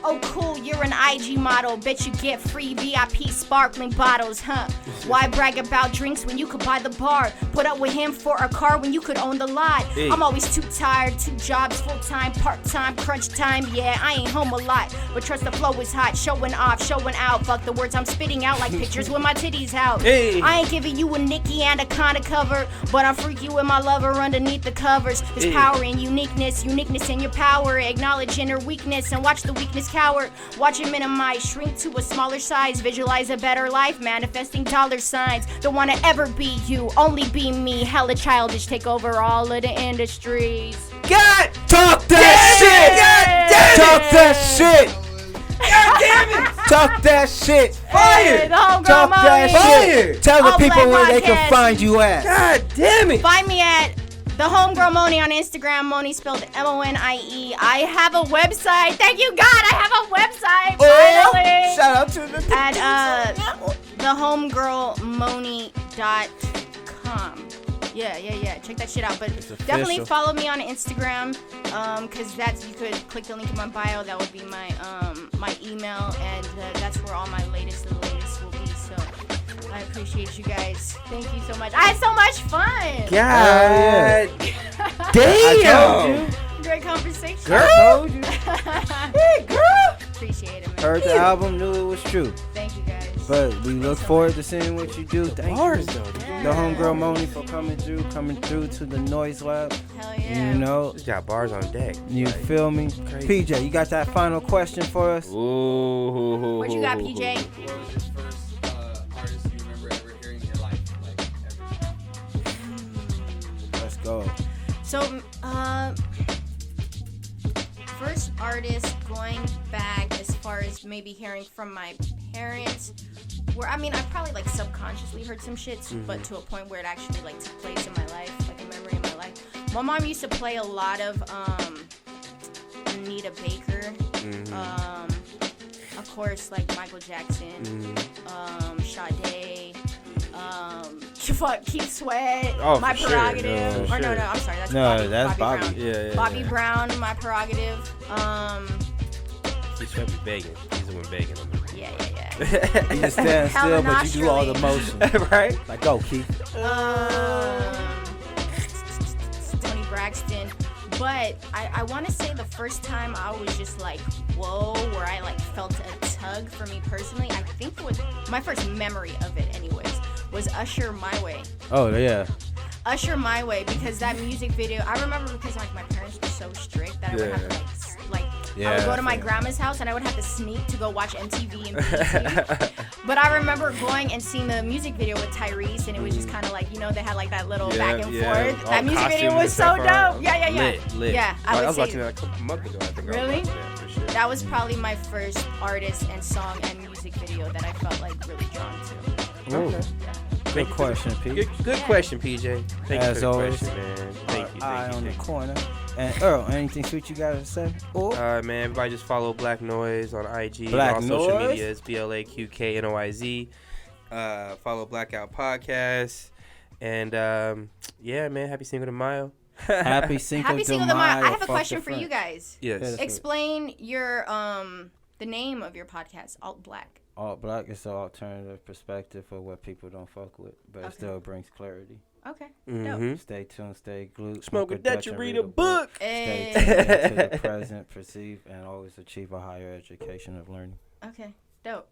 Oh cool, you're an IG model. Bet you get free VIP sparkling bottles, huh? Why brag about drinks when you could buy the bar? Put up with him for a car when you could own the lot. I'm always too tired, 2 jobs, full-time, part-time, crunch time. Yeah, I ain't home a lot, but trust the flow is hot. Showing off, showing out. Fuck the words I'm spitting out like pictures with my titties out. I ain't giving you a Nicki Anaconda cover, but I'm freaky with my lover underneath the covers. There's power in uniqueness in your power. Acknowledge inner weakness and watch the weakness cower. Watch it minimize, shrink to a smaller size. Visualize a better life, manifesting dollar signs. Don't wanna ever be you, only be me. Hella childish, take over all of the industries. God! Talk that shit! Talk that shit! God damn it! Talk that shit! Fire! The Homegirl Talk that Money. shit! Tell the All people Black where they can Podcast. find you at. God damn it! Find me at The Homegirl Money on Instagram. Money spelled MONIE. I have a website. Thank you, God. I have a website. Finally. Shout out to the At thehomegirlmoney.com. Yeah. Check that shit out. But definitely official. follow me on Instagram. Cause that's, you could click the link in my bio. That would be my my email, and that's where all my latest will be. So I appreciate you guys. Thank you so much. I had so much fun. God Damn! Great conversation. Girl, told you. Hey, girl. Appreciate it, man. Heard the album, knew it was true. Thank you guys. But we look forward to seeing what you do. Thank Bars you. though. the homegirl Moni for coming through to the Noise Lab. Hell yeah. You know, Just got bars on deck. you feel me? Crazy. PJ, you got that final question for us? Ooh. What you got, PJ? What was your first artist you remember ever hearing in your life? Like, ever? Let's go. So, first artist going back as far as maybe hearing from my parents, where I probably like subconsciously heard some shit, but to a point where it actually like took place in my life, like a memory in my life. My mom used to play a lot of Anita Baker, of course like Michael Jackson, Sade. Keith Sweat, Oh, My for Prerogative. sure. Or no, I'm sorry, that's That's Bobby Bobby. Brown. Yeah. Bobby Brown, My Prerogative. He should be begging. He's the one begging on the Yeah. You just stand still, but you do all the motion. right? Like, go, Keith. Tony Braxton. But I want to say the first time I was just like, whoa, where I like felt a tug for me personally. I think it was my first memory of it, anyways, was Usher My Way. Oh, yeah. Usher My Way, because that music video, I remember because like my parents were so strict that I would have to I would go to my grandma's house and I would have to sneak to go watch MTV and BET. But I remember going and seeing the music video with Tyrese, and it was just kind of like, they had like that little back and forth. That music video was so dope. Yeah. Lit. Yeah, I was say watching that a couple months ago, I think. Really? Yeah, for sure. that was probably my first artist and song and music video that I felt like really drawn to. Okay. Good question, Pete. Good question, PJ. Thank As you for always. the question, man. Thank you. Eye on the corner. And Earl, anything sweet you got to say? Man, everybody just follow Black Noise on IG. Black all social Noise? media is BLAQKNOIZ. Follow Blackout Podcast. And yeah, man, happy Cinco de Mayo. Happy Cinco Happy de Cinco de Mayo. I have a Fuck question the for you French. guys. Yes. Explain your the name of your podcast, Alt Black. Alt Black is an alternative perspective for what people don't fuck with, but it still brings clarity. Okay. Mm-hmm. Stay tuned, stay glued. Smoke a Dutch and read a book. Stay Hey. tuned to the present, perceive, and always achieve a higher education of learning. Okay. Dope.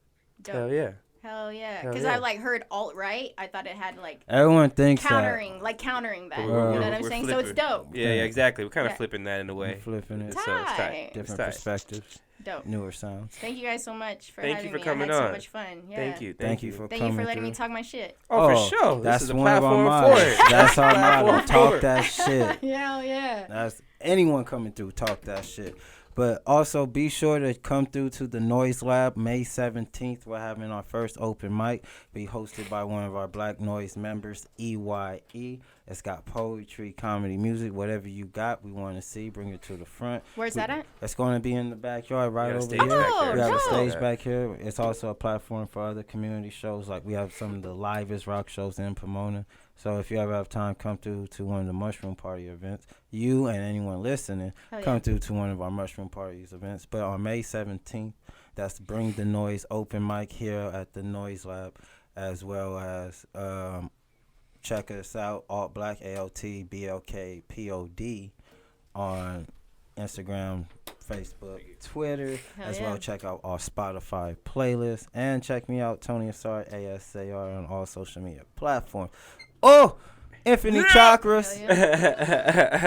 Hell yeah. Hell yeah. Hell Because yeah. I like heard alt right. I thought it had like Everyone thinks countering that. You know what I'm We're saying? So it's flipping. dope. Yeah, exactly. We're kind of Yeah. flipping that in a that. way. Flipping it. So it's tight. Different It's tight. perspectives, Dope. newer sounds. Thank you guys so much for Thank having you for me. coming I had on. so much fun. Yeah. Thank you. Thank you for Thank coming you for letting through. me talk my shit. Oh, for sure. That's this is a one of our platform for mottos. it. That's our motto. Platform for Talk it. that shit. Hell yeah. That's anyone coming through. Talk that shit. But also be sure to come through to the Noise Lab May 17th. We're having our first open mic. Be hosted by one of our Black Noise members, EYE. It's got poetry, comedy, music, whatever you got. We want to see. Bring it to the front. Where's that at? It's going to be in the backyard right We got a over stage here. back there. We have a dope. stage back here. It's also a platform for other community shows. Like we have some of the livest rock shows in Pomona. So if you ever have time, come through to one of the Mushroom Party events. You and anyone listening, come through to one of our Mushroom Parties events. But on May 17th, that's Bring the Noise open mic here at the Noise Lab, as well as check us out, Alt Black, ALTBLKPOD, on Instagram, Facebook, Twitter, as well. Check out our Spotify playlist, and check me out, Tony Asar, ASAR, on all social media platforms. Oh, Infinite Chakras.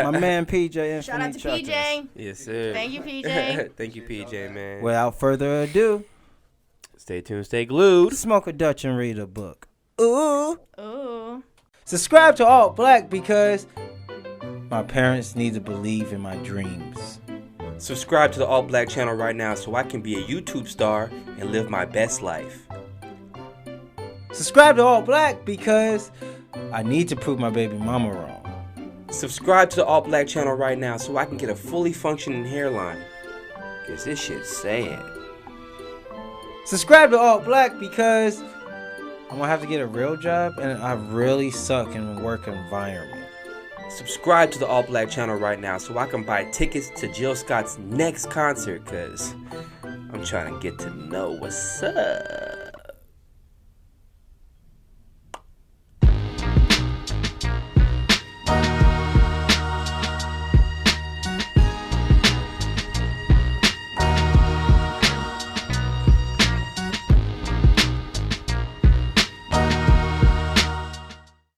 My man PJ, Infinite Shout out to Chakras. PJ. Yes, sir. Thank you, PJ. Thank you, PJ, man. Without further ado, Stay tuned, stay glued. smoke a Dutch and read a book. Ooh. Ooh. Subscribe to Alt Black because my parents need to believe in my dreams. Subscribe to the All Black channel right now so I can be a YouTube star and live my best life. Subscribe to Alt Black because I need to prove my baby mama wrong. Subscribe to the All Black channel right now so I can get a fully functioning hairline. Cause this shit's sad. Subscribe to Alt Black because I'm gonna have to get a real job and I really suck in the work environment. Subscribe to the All Black channel right now so I can buy tickets to Jill Scott's next concert, cause I'm trying to get to know what's up.